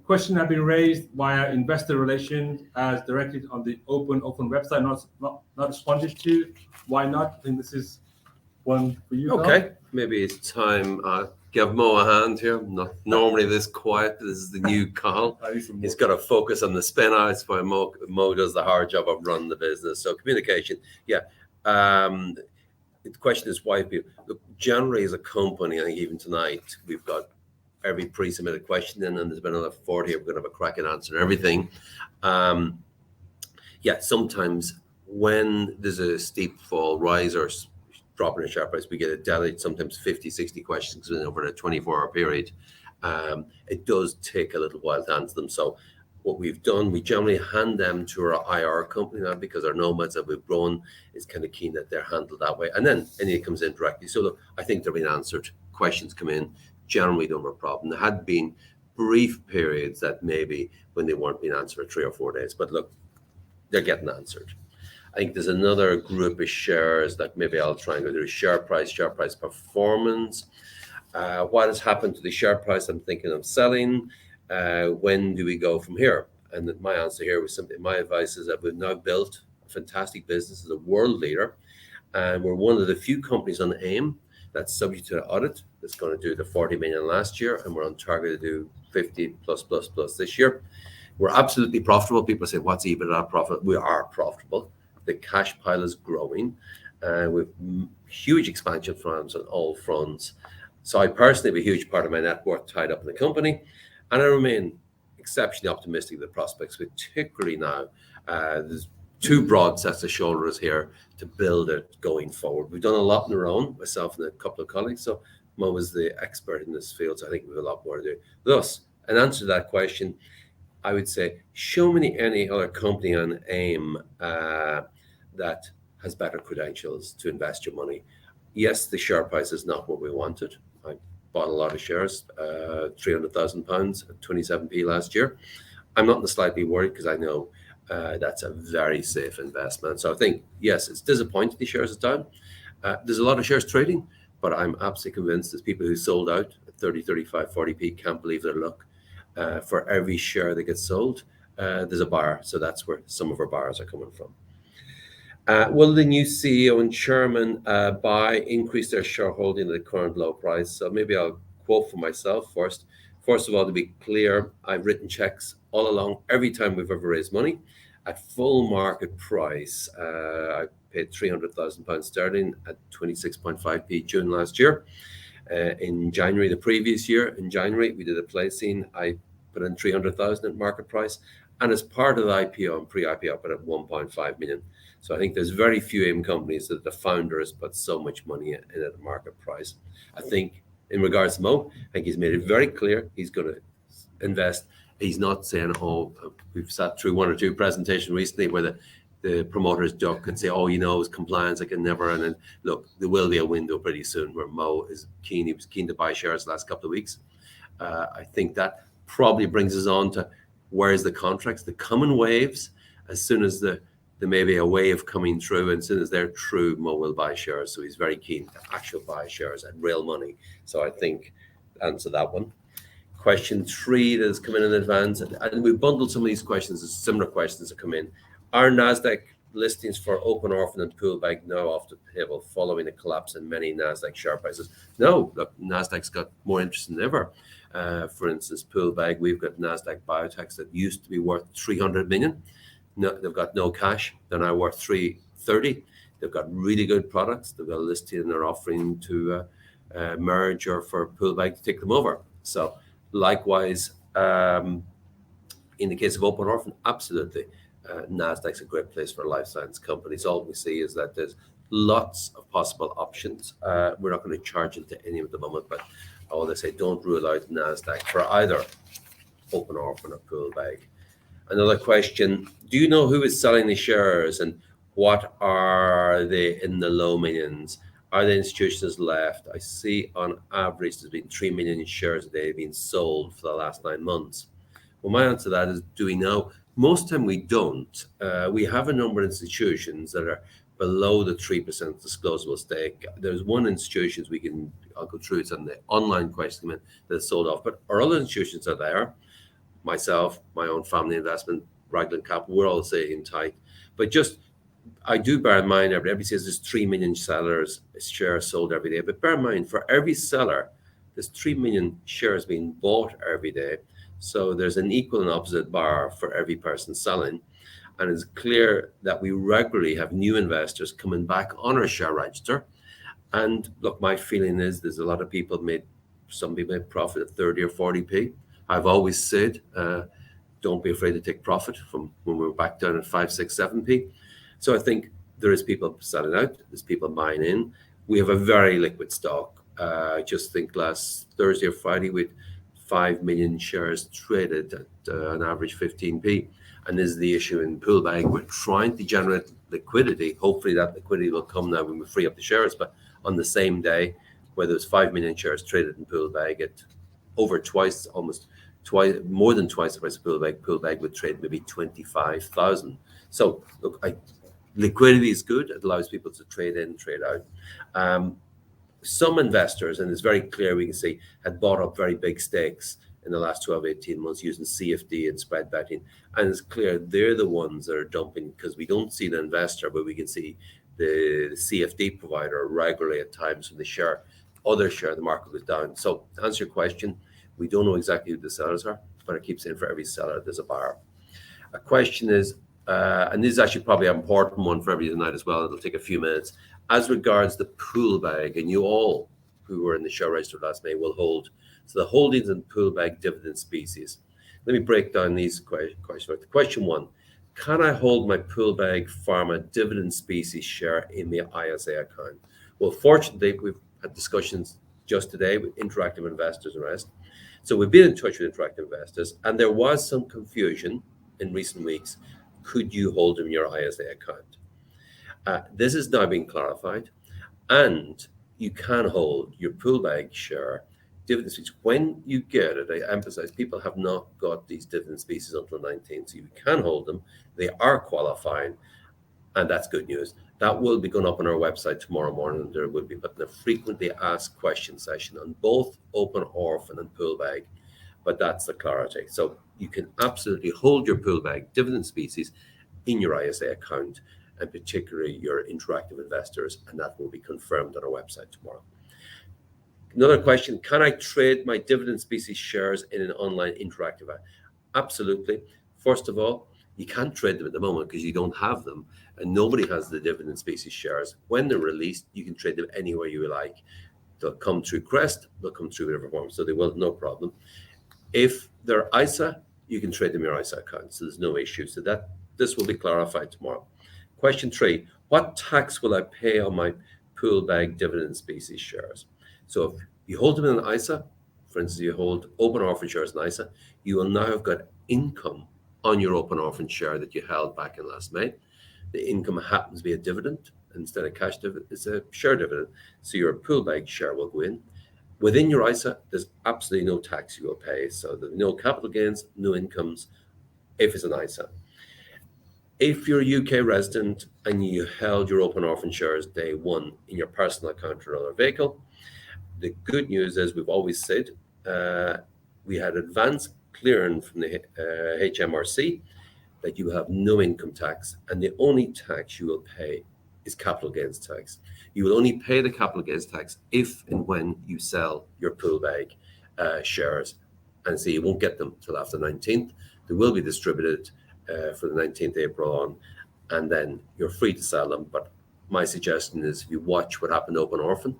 questions have been raised via investor relations as directed on the Open website, not responded to. Why not? I think this is one for you. Okay, Carl. maybe it's time give Mo a hand here. Not normally this quiet. This is the new Carl. He's got to focus on the spin outs while Mo does the hard job of running the business. So communication, yeah. The question is why people look. Generally, as a company, I think even tonight we've got every pre-submitted question in, and there's been another 40. We're going to have a cracking answer and everything. Yeah, sometimes when there's a steep fall, rise or drop in a share price, we get a daily, sometimes 50, 60 questions over a 24-hour period. It does take a little while to answer them. So what we've done, we generally hand them to our IR company now because our nomads that we've grown is kind of keen that they're handled that way. And then anything comes in directly. So look, I think they're being answered. Questions come in. Generally don't have a problem. There had been brief periods that maybe when they weren't being answered for 3 or 4 days, but look, they're getting answered. I think there's another group of shares that maybe I'll try and go through. Share price performance. What has happened to the share price? I'm thinking of selling. When do we go from here? And my answer here was simply, my advice is that we've now built a fantastic business as a world leader. And we're one of the few companies on AIM that's subject to an audit that's going to do the 40 million last year. And we're on target to do 50 plus this year. We're absolutely profitable. People say, what's EBITDA profit? We are profitable. The cash pile is growing. with huge expansion plans on all fronts. So I personally have a huge part of my net worth tied up in the company, and I remain exceptionally optimistic of the prospects, particularly now. There's two broad sets of shoulders here to build it going forward. We've done a lot on our own, myself and a couple of colleagues. So Mo is the expert in this field, so I think we have a lot more to do. Thus, in answer to that question, I would say, show me any other company on AIM that has better credentials to invest your money. Yes, the share price is not what we wanted. I bought a lot of shares, £300,000 at 27p last year. I'm not in the slightly worried because I know that's a very safe investment. So I think, yes, it's disappointing the shares are down. There's a lot of shares trading, but I'm absolutely convinced there's people who sold out at 30, 35, 40p, can't believe their luck. For every share that gets sold, there's a buyer. So that's where some of our buyers are coming from. Will the new CEO and chairman increase their shareholding at the current low price? So maybe I'll quote for myself first. First of all, to be clear, I've written checks all along every time we've ever raised money at full market price. I paid £300,000 sterling at 26.5p June last year. In January the previous year, in January, we did a placing. I put in 300,000 at market price. And as part of the IPO and pre-IPO, I put at 1.5 million. So I think there's very few AIM companies that the founder has put so much money in at the market price. I think in regards to Mo, I think he's made it very clear he's going to invest. He's not saying, oh, we've sat through one or two presentations recently where the promoters duck and say, oh, it's compliance, I can never. And then look, there will be a window pretty soon where Mo is keen. He was keen to buy shares the last couple of weeks. I think that probably brings us on to where's the contracts, the coming waves. As soon as there may be a wave coming through, and as soon as they're through, Mo will buy shares. So he's very keen to actually buy shares at real money. So I think answer that one. Question 3 that has come in advance, and we bundled some of these questions as similar questions that come in. Are NASDAQ listings for Open Orphan and Poolbeg now off the table following a collapse in many NASDAQ share prices? No, look, NASDAQ's got more interest than ever. For instance, Poolbeg, we've got NASDAQ biotechs that used to be worth 300 million. No, they've got no cash. They're now worth 330. They've got really good products. They've got a listing and they're offering to merge or for Poolbeg to take them over. So likewise, in the case of Open Orphan, absolutely. NASDAQ's a great place for life science companies. All we see is that there's lots of possible options. We're not going to charge into any at the moment, but all they say, don't rule out NASDAQ for either Open Orphan or Poolbeg. Another question, do you know who is selling the shares and what are they in the low millions? Are the institutions left? I see on average there's been 3 million shares a day being sold for the last 9 months. Well, my answer to that is, do we know? Most time we don't. We have a number of institutions that are below the 3% disclosable stake. There's one institution I'll go through, it's on the online question that's sold off, but our other institutions are there. Myself, my own family investment, Raglan Capital, we're all staying tight. But just, I do bear in mind, everybody says there's 3 million shares sold every day, but bear in mind, for every seller, there's 3 million shares being bought every day. So there's an equal and opposite bar for every person selling. And it's clear that we regularly have new investors coming back on our share register. And look, my feeling is there's a lot of people some people made profit at 30 or 40p. I've always said, don't be afraid to take profit from when we were back down at 5, 6, 7p. So I think there is people selling out, there's people buying in. We have a very liquid stock. I just think last Thursday or Friday, we had 5 million shares traded at an average 15p. And this is the issue in Poolbeg. We're trying to generate liquidity. Hopefully that liquidity will come now when we free up the shares. But on the same day, where there's 5 million shares traded in Poolbeg at over twice, almost twice, more than twice the price of Poolbeg would trade maybe 25,000. So look, liquidity is good. It allows people to trade in, trade out. Some investors, and it's very clear we can see, had bought up very big stakes in the last 12, 18 months using CFD and spread betting. And it's clear they're the ones that are dumping because we don't see the investor, but we can see the CFD provider regularly at times when the market was down. So to answer your question, we don't know exactly who the sellers are, but I keep saying for every seller, there's a buyer. A question is, and this is actually probably an important one for everybody tonight as well, it'll take a few minutes. As regards the pool bag, and you all who were in the share register last May will hold, so the holdings in pool bag dividend species. Let me break down these questions. Question 1, can I hold my pool bag pharma dividend species share in the ISA account? Well, fortunately, we've had discussions just today with interactive investors and rest. So we've been in touch with interactive investors, and there was some confusion in recent weeks. Could you hold them in your ISA account? This is now being clarified, and you can hold your pool bag share dividend species when you get it. I emphasize, people have not got these dividend species until 19, so you can hold them. They are qualifying, and that's good news. That will be going up on our website tomorrow morning. There will be a frequently asked questions session on both open orphan and pool bag, but that's the clarity. So you can absolutely hold your pool bag dividend species in your ISA account, and particularly your interactive investors, and that will be confirmed on our website tomorrow. Another question, can I trade my dividend species shares in an online interactive app? Absolutely. First of all, you can't trade them at the moment because you don't have them, and nobody has the dividend species shares. When they're released, you can trade them anywhere you like. They'll come through Crest, they'll come through whatever form, so they will, no problem. If they're ISA, you can trade them in your ISA account, so there's no issue. So this will be clarified tomorrow. Question 3, what tax will I pay on my pool bag dividend species shares? So if you hold them in an ISA, for instance, you hold open orphan shares in ISA, you will now have got income on your open orphan share that you held back in last May. The income happens to be a dividend instead of cash dividend. It's a share dividend. So your pool bag share will go in. Within your ISA, there's absolutely no tax you will pay. So there's no capital gains, no incomes if it's an ISA. If you're a UK resident and you held your open orphan shares day 1 in your personal account or other vehicle, the good news is, we've always said, we had advance clearance from the HMRC that you have no income tax, and the only tax you will pay is capital gains tax. You will only pay the capital gains tax if and when you sell your pool bag shares, and so you won't get them till after the 19th. They will be distributed for the 19th April on, and then you're free to sell them. But my suggestion is, if you watch what happened to Open Orphan,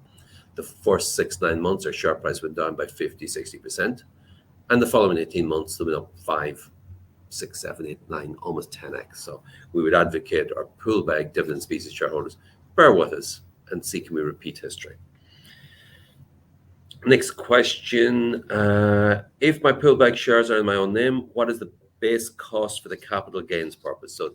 the first 6-9 months, our share price went down by 50-60%, and the following 18 months, they went up 5, 6, 7, 8, 9, almost 10x. So we would advocate our pool bag dividend species shareholders, bear with us and see, can we repeat history. Next question, if my pool bag shares are in my own name, what is the base cost for the capital gains purpose? So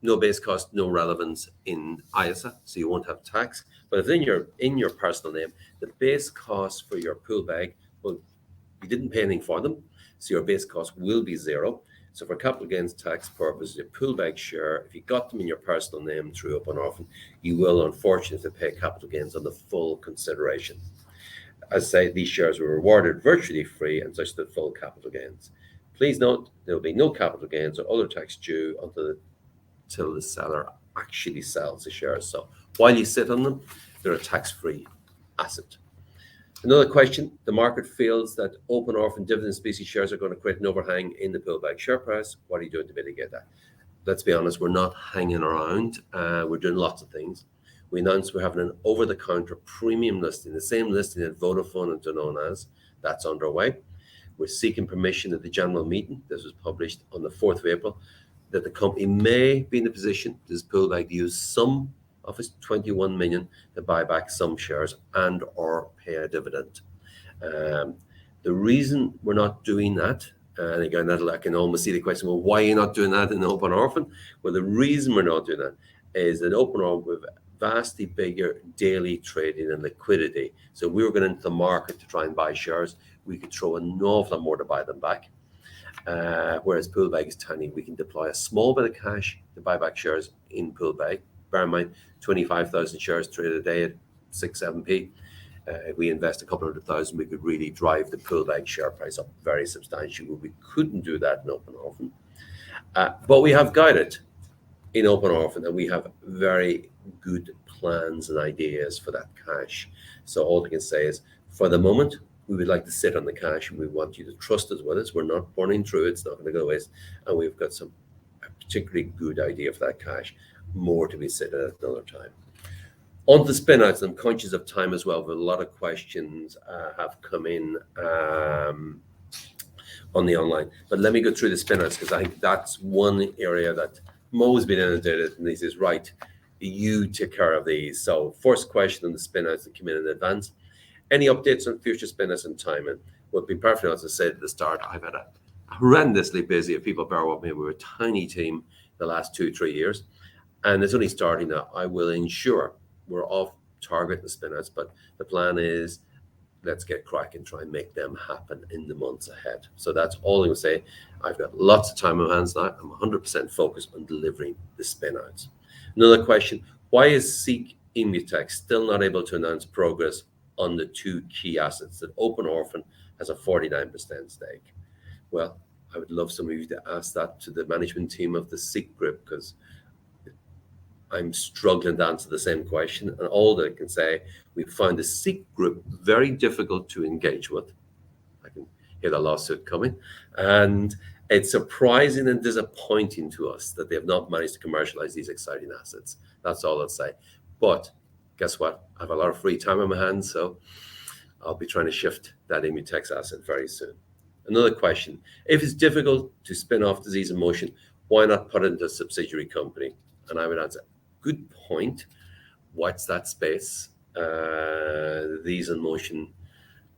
no base cost, no relevance in ISA, so you won't have tax. But if in your personal name, the base cost for your pool bag, well, you didn't pay anything for them, so your base cost will be 0. So for capital gains tax purposes, your pool bag share, if you got them in your personal name through Open Orphan, you will unfortunately pay capital gains on the full consideration. As I say, these shares were rewarded virtually free and such the full capital gains. Please note, there will be no capital gains or other tax due until the seller actually sells the shares. So while you sit on them, they're a tax-free asset. Another question, the market feels that Open Orphan dividend species shares are going to create an overhang in the pool bag share price. What are you doing to mitigate that? Let's be honest, we're not hanging around. We're doing lots of things. We announced we're having an over-the-counter premium listing, the same listing that Vodafone and Danone has. That's underway. We're seeking permission at the general meeting. This was published on the 4th of April, that the company may be in a position, this pool bag, to use some of its 21 million to buy back some shares and or pay a dividend. The reason we're not doing that, and again, I can almost see the question, well, why are you not doing that in Open Orphan? Well, the reason we're not doing that is that Open Orphan, with vastly bigger daily trading and liquidity. So if we were going into the market to try and buy shares, we could throw an awful lot more to buy them back. Whereas pool bag is tiny, we can deploy a small bit of cash to buy back shares in pool bag. Bear in mind, 25,000 shares traded a day at 6-7p. If we invest a couple 100,000, we could really drive the pool bag share price up very substantially. We couldn't do that in Open Orphan. But we have guided in Open Orphan, and we have very good plans and ideas for that cash. So all I can say is, for the moment, we would like to sit on the cash, and we want you to trust us with us. We're not burning through it. It's not going to go to waste. And we've got a particularly good idea for that cash, more to be said at another time. On the spin-outs, I'm conscious of time as well, but a lot of questions have come in on the online. But let me go through the spin-outs, because I think that's one area that Mo's been inundated, and he says, right, you take care of these. So first question on the spin-outs that came in advance. Any updates on future spin-outs and timing? Well, be perfectly honest, as I said at the start, I've had a horrendously busy, if people bear with me, we're a tiny team the last 2-3 years, and it's only starting now. I will ensure we're off target the spin-outs, but the plan is let's get cracking, try and make them happen in the months ahead. So that's all I'm going to say. I've got lots of time on my hands now. I'm 100% focused on delivering the spin-outs. Another question, why is Seek Immutech still not able to announce progress on the 2 key assets that Open Orphan has a 49% stake? Well, I would love some of you to ask that to the management team of the Seek Group, because I'm struggling to answer the same question. And all that I can say, we found the Seek Group very difficult to engage with. I can hear the lawsuit coming. And it's surprising and disappointing to us that they have not managed to commercialize these exciting assets. That's all I'll say. But guess what? I have a lot of free time on my hands, so I'll be trying to shift that Immutech's asset very soon. Another question, if it's difficult to spin off Disease in Motion, why not put it into a subsidiary company? And I would answer, good point. What's that space? Disease in Motion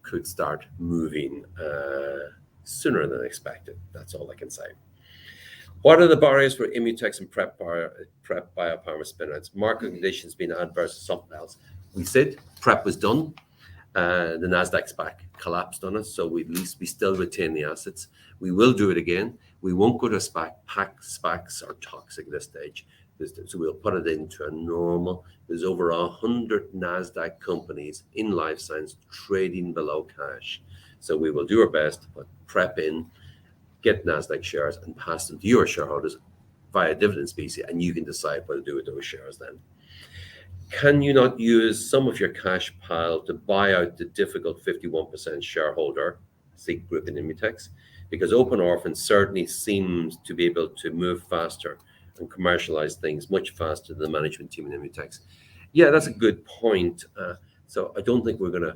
could start moving sooner than expected. That's all I can say. What are the barriers for Immutech's and Prep Biopharma spin-outs? Market conditions being adverse to something else. We said Prep was done. The Nasdaq SPAC collapsed on us, so at least we still retain the assets. We will do it again. We won't go to a SPAC. SPACs are toxic at this stage. So we'll put it into a normal. There's over 100 Nasdaq companies in life science trading below cash. So we will do our best to put Prep in, get Nasdaq shares, and pass them to your shareholders via dividend specie, and you can decide what to do with those shares then. Can you not use some of your cash pile to buy out the difficult 51% shareholder, Seek Group in Immutech? Because Open Orphan certainly seems to be able to move faster and commercialize things much faster than the management team in Immutech. Yeah, that's a good point. So I don't think we're going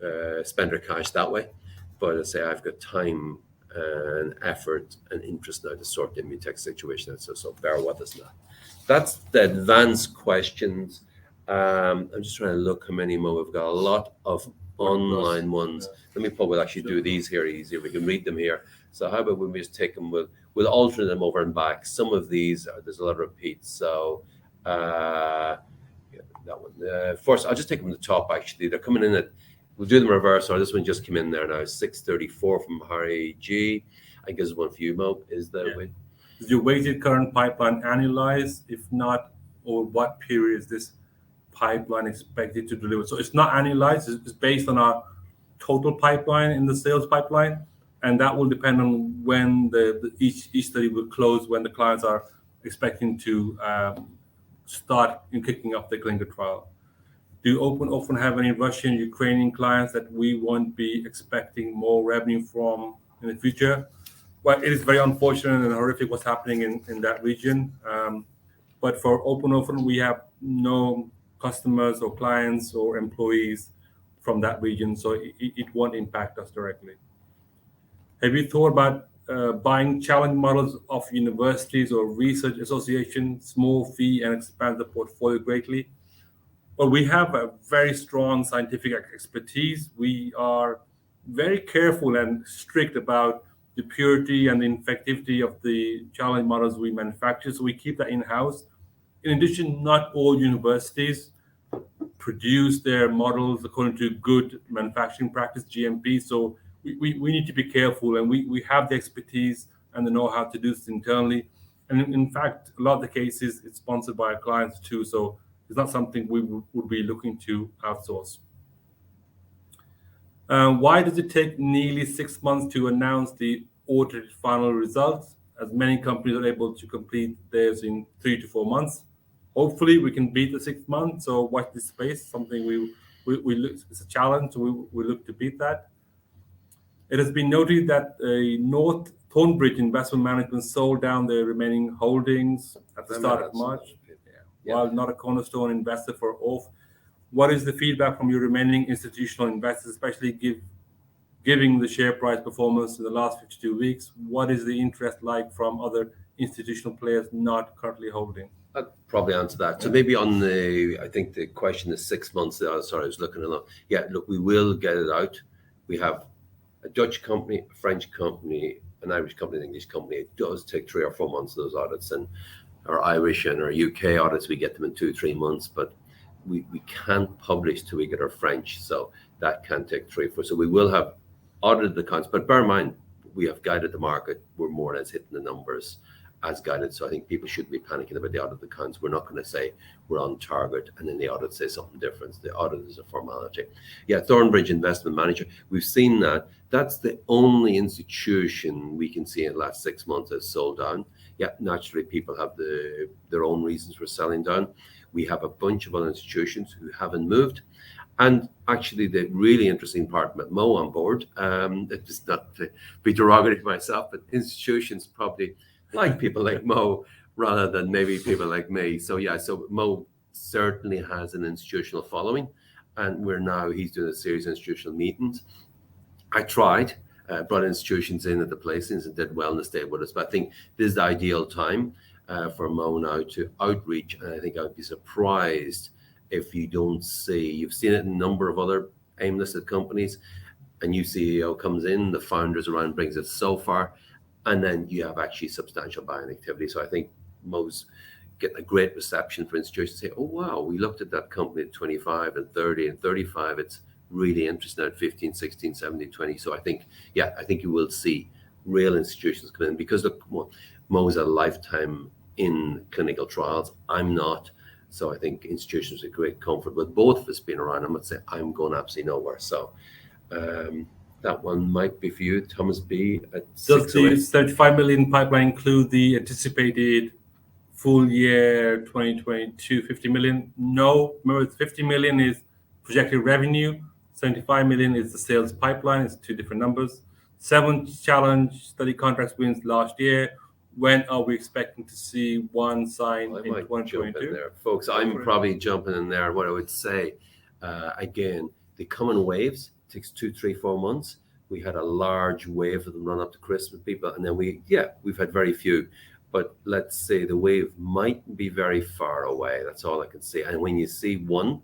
to spend our cash that way. But as I say, I've got time and effort and interest now to sort the Immutech situation out. So bear with us now. That's the advanced questions. I'm just trying to look how many more. We've got a lot of online ones. Let me probably actually do these here easier. We can read them here. So how about we just take them, we'll alter them over and back. Some of these, there's a lot of repeats. So yeah, that one. First, I'll just take them to the top actually. They're coming in at, we'll do them reverse. Or this one just came in there now. 634 from Harry G. I guess one for you, Mo. Is that way? Is your weighted current pipeline annualized? If not, over what period is this pipeline expected to deliver? So it's not annualized. It's based on our total pipeline in the sales pipeline, and that will depend on when each study will close, when the clients are expecting to start in kicking off the clinical trial. Do Open Orphan have any Russian, Ukrainian clients that we won't be expecting more revenue from in the future? Well, it is very unfortunate and horrific what's happening in that region. But for Open Orphan, we have no customers or clients or employees from that region, so it won't impact us directly. Have you thought about buying challenge models of universities or research associations, small fee, and expand the portfolio greatly? Well, we have a very strong scientific expertise. We are very careful and strict about the purity and the infectivity of the challenge models we manufacture, so we keep that in-house. In addition, not all universities produce their models according to good manufacturing practice, GMP, so we need to be careful, and we have the expertise and the know-how to do this internally. And in fact, a lot of the cases, it's sponsored by our clients too, so it's not something we would be looking to outsource. Why does it take nearly 6 months to announce the audited final results, as many companies are able to complete theirs in 3 to 4 months? Hopefully, we can beat the 6 months. So watch this space. Something we look, it's a challenge. So we look to beat that. It has been noted that North Thornbridge Investment Management sold down their remaining holdings at the start of March. while not a cornerstone investor for ORF. What is the feedback from your remaining institutional investors, especially giving the share price performance in the last 52 weeks? What is the interest like from other institutional players not currently holding? I'd probably answer that. So maybe on I think the question is 6 months. Sorry, I was looking at it. Yeah, look, we will get it out. We have a Dutch company, a French company, an Irish company, an English company. It does take 3 or 4 months, those audits. And our Irish and our UK audits, we get them in 2-3 months. But we can't publish till we get our French. So that can take 3 or 4. So we will have audited accounts. But bear in mind, we have guided the market. We're more or less hitting the numbers as guided. So I think people shouldn't be panicking about the audit accounts. We're not going to say we're on target and then the audit says something different. The audit is a formality. Yeah, Thornbridge Investment Manager, we've seen that. That's the only institution we can see in the last 6 months has sold down. Yeah, naturally people have their own reasons for selling down. We have a bunch of other institutions who haven't moved. And actually, the really interesting part with Mo on board, it's not to be derogatory to myself, but institutions probably like people like Mo rather than maybe people like me. So yeah, so Mo certainly has an institutional following, and he's doing a series of institutional meetings. I tried, brought institutions in at the placings and did well and they stayed with us. But I think this is the ideal time for Mo now to outreach, and I think I would be surprised if you don't see. You've seen it in a number of other AIM-listed companies. A new CEO comes in, the founders around brings it so far, and then you have actually substantial buying activity. So I think Mo's getting a great reception for institutions to say, oh, wow, we looked at that company at 25 and 30 and 35. It's really interesting at 15, 16, 17, 20. So I think you will see real institutions come in because look, Mo is a lifetime in clinical trials. I'm not. So I think institutions are great comfort with both of us being around. I'm not saying I'm going absolutely nowhere. So that one might be for you, Thomas B. Does the 35 million pipeline include the anticipated full year 2022 50 million? No. Remember, 50 million is projected revenue. 75 million is the sales pipeline. It's 2 different numbers. 7 challenge study contracts wins last year. When are we expecting to see one signed in 2022? There, folks, I'm probably jumping in there. What I would say, again, they come in waves. It takes 2, 3, 4 months. We had a large wave of them run up to Christmas, people, and then we've had very few. But let's say the wave might be very far away. That's all I can say. And when you see one,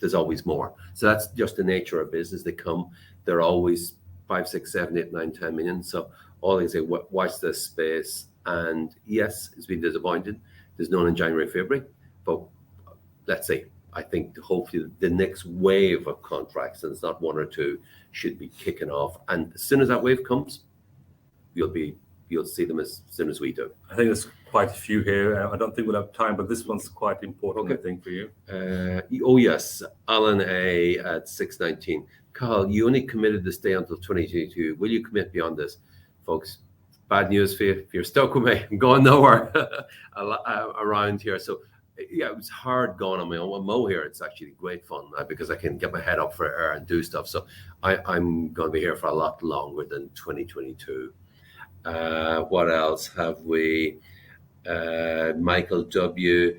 there's always more. So that's just the nature of business. They come, they're always 5, 6, 7, 8, 9, 10 million. So all I say, watch this space. And yes, it's been disappointed. There's none in January, February. But let's say, I think hopefully the next wave of contracts, and it's not 1 or 2, should be kicking off. And as soon as that wave comes, you'll see them as soon as we do. I think there's quite a few here. I don't think we'll have time, but this one's quite important, I think, for you. Oh, yes. Alan A. at 619. Carl, you only committed to stay until 2022. Will you commit beyond this? Folks, bad news for you. If you're stuck with me, I'm going nowhere around here. So, yeah, it was hard going on my own. With Mo here, it's actually great fun because I can get my head up for air and do stuff. So I'm going to be here for a lot longer than 2022. What else have we? Michael W.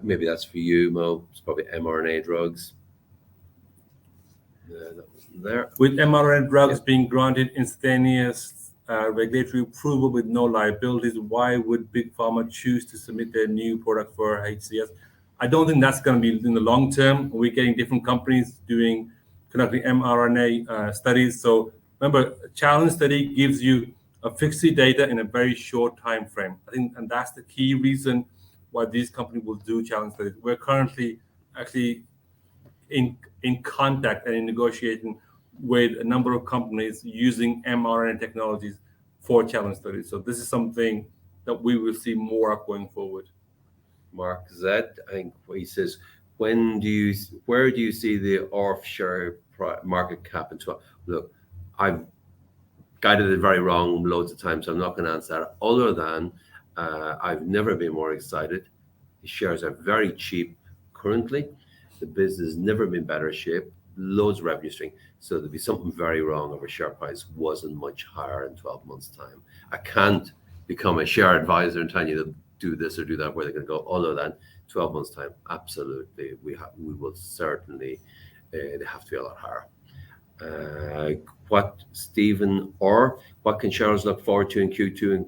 Maybe that's for you, Mo. It's probably mRNA drugs. That wasn't there. With mRNA drugs being granted instantaneous regulatory approval with no liabilities, why would Big Pharma choose to submit their new product for HCS? I don't think that's going to be in the long term. We're getting different companies conducting mRNA studies. So remember, a challenge study gives you efficacy data in a very short time frame. I think, and that's the key reason why these companies will do challenge studies. We're currently actually in contact and in negotiating with a number of companies using mRNA technologies for challenge studies. So this is something that we will see more of going forward. Mark Z, I think he says, where do you see the ORF share market cap in 12? Look, I've guided it very wrong loads of times, so I'm not going to answer that. Other than I've never been more excited. The shares are very cheap currently. The business has never been better shape. Loads of revenue stream. So there'd be something very wrong if our share price wasn't much higher in 12 months' time. I can't become a share advisor and tell you to do this or do that, where they're going to go, other than 12 months' time, absolutely, we will certainly, they have to be a lot higher. What can shareholders look forward to in Q2 and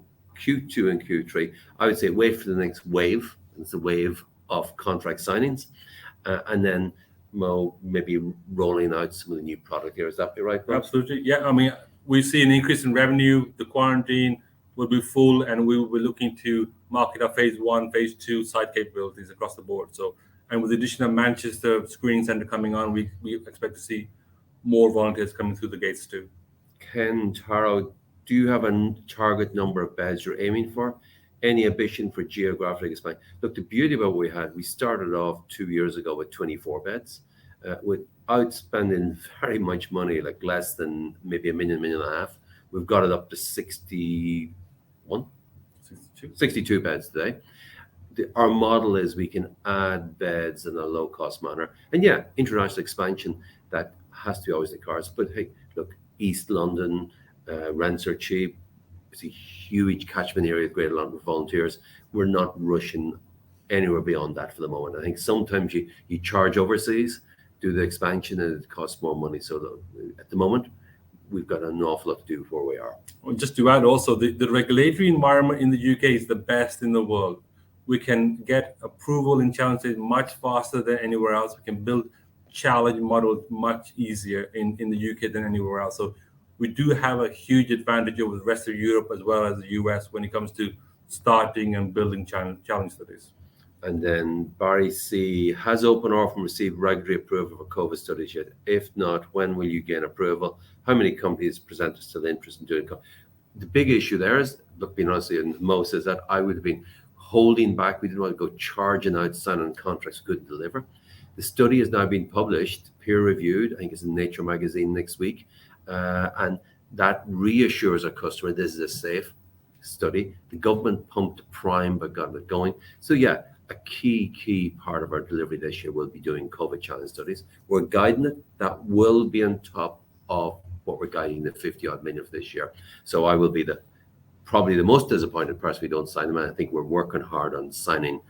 Q3? I would say wait for the next wave. It's a wave of contract signings, and then Mo, maybe rolling out some of the new product here. Is that be right, Mo? Absolutely. Yeah. I mean, we see an increase in revenue. The quarantine will be full, and we will be looking to market our phase 1, phase 2 site capabilities across the board. So, and with the addition of Manchester Screening Centre coming on, we expect to see more volunteers coming through the gates too. Ken Taro, do you have a target number of beds you're aiming for? Any ambition for geographic expansion? Look, the beauty about what we started off 2 years ago with 24 beds, without spending very much money, like less than maybe $1 million, $1.5 million. We've got it up to 62 beds today. Our model is we can add beds in a low-cost manner. And yeah, international expansion, that has to be always the cards. But hey, look, East London, rents are cheap. It's a huge catchment area with Greater London volunteers. We're not rushing anywhere beyond that for the moment. I think sometimes you charge overseas, do the expansion, and it costs more money. So at the moment, we've got an awful lot to do before we are. Well, just to add also, the regulatory environment in the UK is the best in the world. We can get approval in challenge states much faster than anywhere else. We can build challenge models much easier in the UK than anywhere else. So we do have a huge advantage over the rest of Europe as well as the US when it comes to starting and building challenge studies. And then Barry C, has Open Orphan received regulatory approval for COVID studies yet? If not, when will you gain approval? How many companies present us to the interest in doing? The big issue there is, look, being honest, and most is that I would have been holding back. We didn't want to go charging out, signing contracts we couldn't deliver. The study has now been published, peer reviewed. I think it's in Nature magazine next week. And that reassures our customer this is a safe study. The government pumped prime but got it going. So yeah, a key part of our delivery this year will be doing COVID challenge studies. We're guiding it. That will be on top of what we're guiding the 50-odd million for this year. So I will be probably the most disappointed person we don't sign them. And I think we're working hard on signing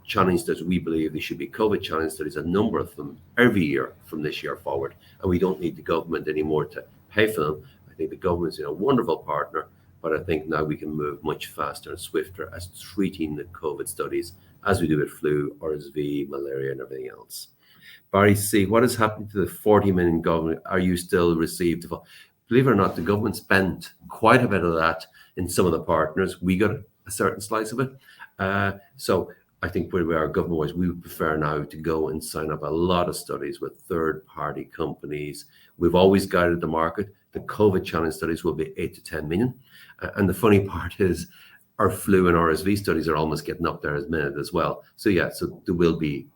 challenge studies. We believe they should be COVID challenge studies, a number of them every year from this year forward. And we don't need the government anymore to pay for them. I think the government's a wonderful partner, but I think now we can move much faster and swifter as treating the COVID studies as we do with flu, RSV, malaria, and everything else. Barry C, what is happening to the 40 million government? Are you still received? Believe it or not, the government spent quite a bit of that in some of the partners. We got a certain slice of it. So I think where we are government-wise, we would prefer now to go and sign up a lot of studies with third-party companies. We've always guided the market. The COVID challenge studies will be 8 to 10 million. And the funny part is our flu and RSV studies are almost getting up there as well. So yeah, so there will be,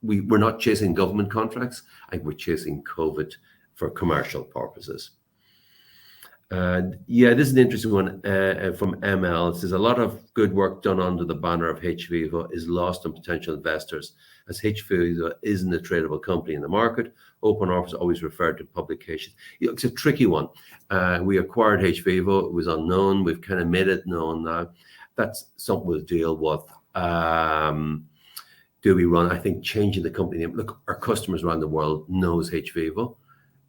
we're not chasing government contracts. I think we're chasing COVID for commercial purposes. Yeah, this is an interesting one from ML. It says a lot of good work done under the banner of hVIVO is lost on potential investors, as hVIVO isn't a tradable company in the market. Open Orphan is always referred to publications. It's a tricky one. We acquired hVIVO. It was unknown. We've kind of made it known now. That's something we'll deal with. Do we run? I think changing the company name. Look, our customers around the world knows hVIVO.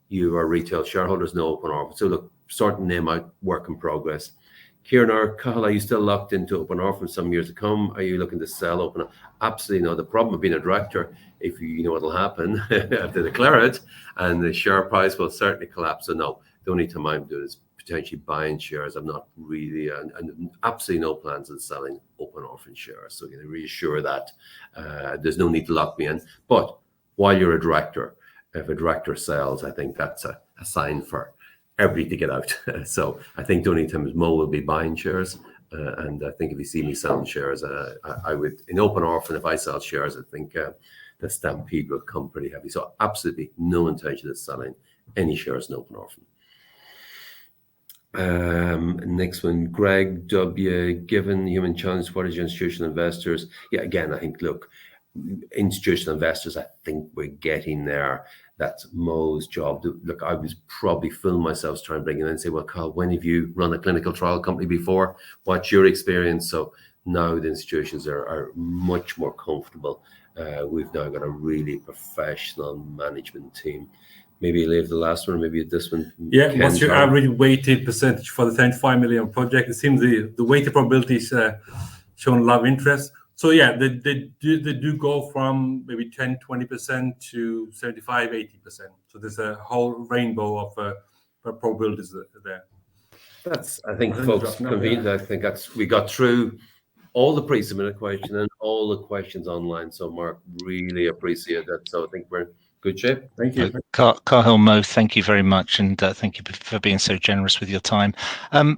You, our retail shareholders, know Open Orphan. So look, sorting name out, work in progress. Kieran R. Cahill, are you still locked into Open Orphan some years to come? Are you looking to sell Open Orphan? Absolutely no. The problem of being a director, if you know what'll happen, I have to declare it, and the share price will certainly collapse. So no, the only time I'm doing is potentially buying shares. I'm not really, and absolutely no plans on selling Open Orphan shares. So I'm going to reassure that there's no need to lock me in. But while you're a director, if a director sells, I think that's a sign for everybody to get out. So I think the only time is Mo will be buying shares. And I think if you see me selling shares, I would, in Open Orphan, if I sell shares, I think the stampede will come pretty heavy. So absolutely no intention of selling any shares in Open Orphan. Next one, Greg W. Given human challenge, what is your institutional investors? Yeah, again, I think, look, institutional investors, I think we're getting there. That's Mo's job. Look, I was probably fooling myself trying to bring him in and say, well, Carl, when have you run a clinical trial company before? What's your experience? So now the institutions are much more comfortable. We've now got a really professional management team. Maybe you leave the last one, maybe this one. Yeah, what's your average weighted percentage for the 75 million project? It seems the weighted probabilities shown a lot of interest. So yeah, they do go from maybe 10-20% to 75-80%. So there's a whole rainbow of probabilities there. That's, I think, folks, convenient. I think we got through all the pre-submitted questions and all the questions online. So Mark, really appreciate that. So I think we're in good shape. Thank you. Cathal, Mo, thank you very much, and thank you for being so generous with your time.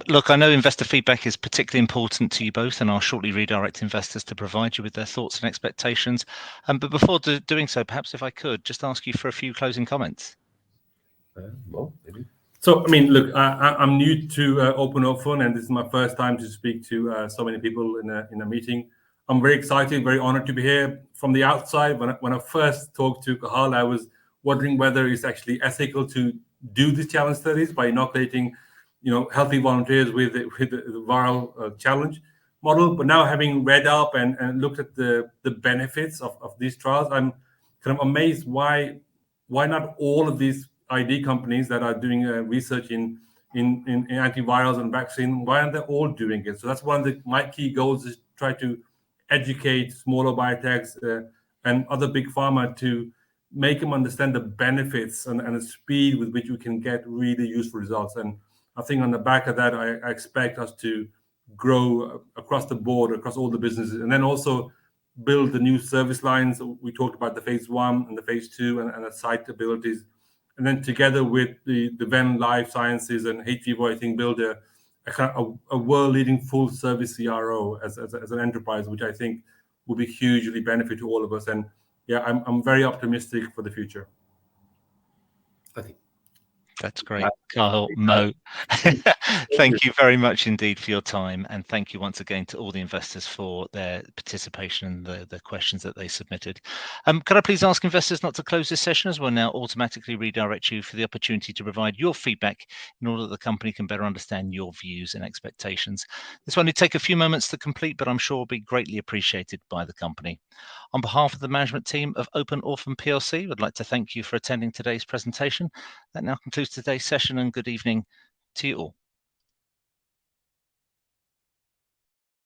Look, I know investor feedback is particularly important to you both, and I'll shortly redirect investors to provide you with their thoughts and expectations. But before doing so, perhaps if I could just ask you for a few closing comments. Mo, maybe. So, I mean, look, I'm new to Open Orphan, and this is my first time to speak to so many people in a meeting. I'm very excited, very honored to be here. From the outside, when I first talked to Cathal, I was wondering whether it's actually ethical to do these challenge studies by inoculating, healthy volunteers with the viral challenge model. But now, having read up and looked at the benefits of these trials, I'm kind of amazed why not all of these ID companies that are doing research in antivirals and vaccine, why aren't they all doing it? So that's one of my key goals, is try to educate smaller biotechs and other big pharma to make them understand the benefits and the speed with which we can get really useful results. And I think on the back of that, I expect us to grow across the board, across all the businesses, and then also build the new service lines. We talked about the phase 1 and the phase 2 and the site abilities. And then together with the Venn Life Sciences and hVIVO, I think build a world-leading full-service CRO as an enterprise, which I think will be hugely benefit to all of us. And yeah, I'm very optimistic for the future. I think that's great. Cathal, Mo, thank you very much indeed for your time, and thank you once again to all the investors for their participation and the questions that they submitted. Could I please ask investors not to close this session, as we'll now automatically redirect you for the opportunity to provide your feedback in order that the company can better understand your views and expectations. This will only take a few moments to complete, but I'm sure will be greatly appreciated by the company. On behalf of the management team of Open Orphan PLC, we'd like to thank you for attending today's presentation. That now concludes today's session, and good evening to you all.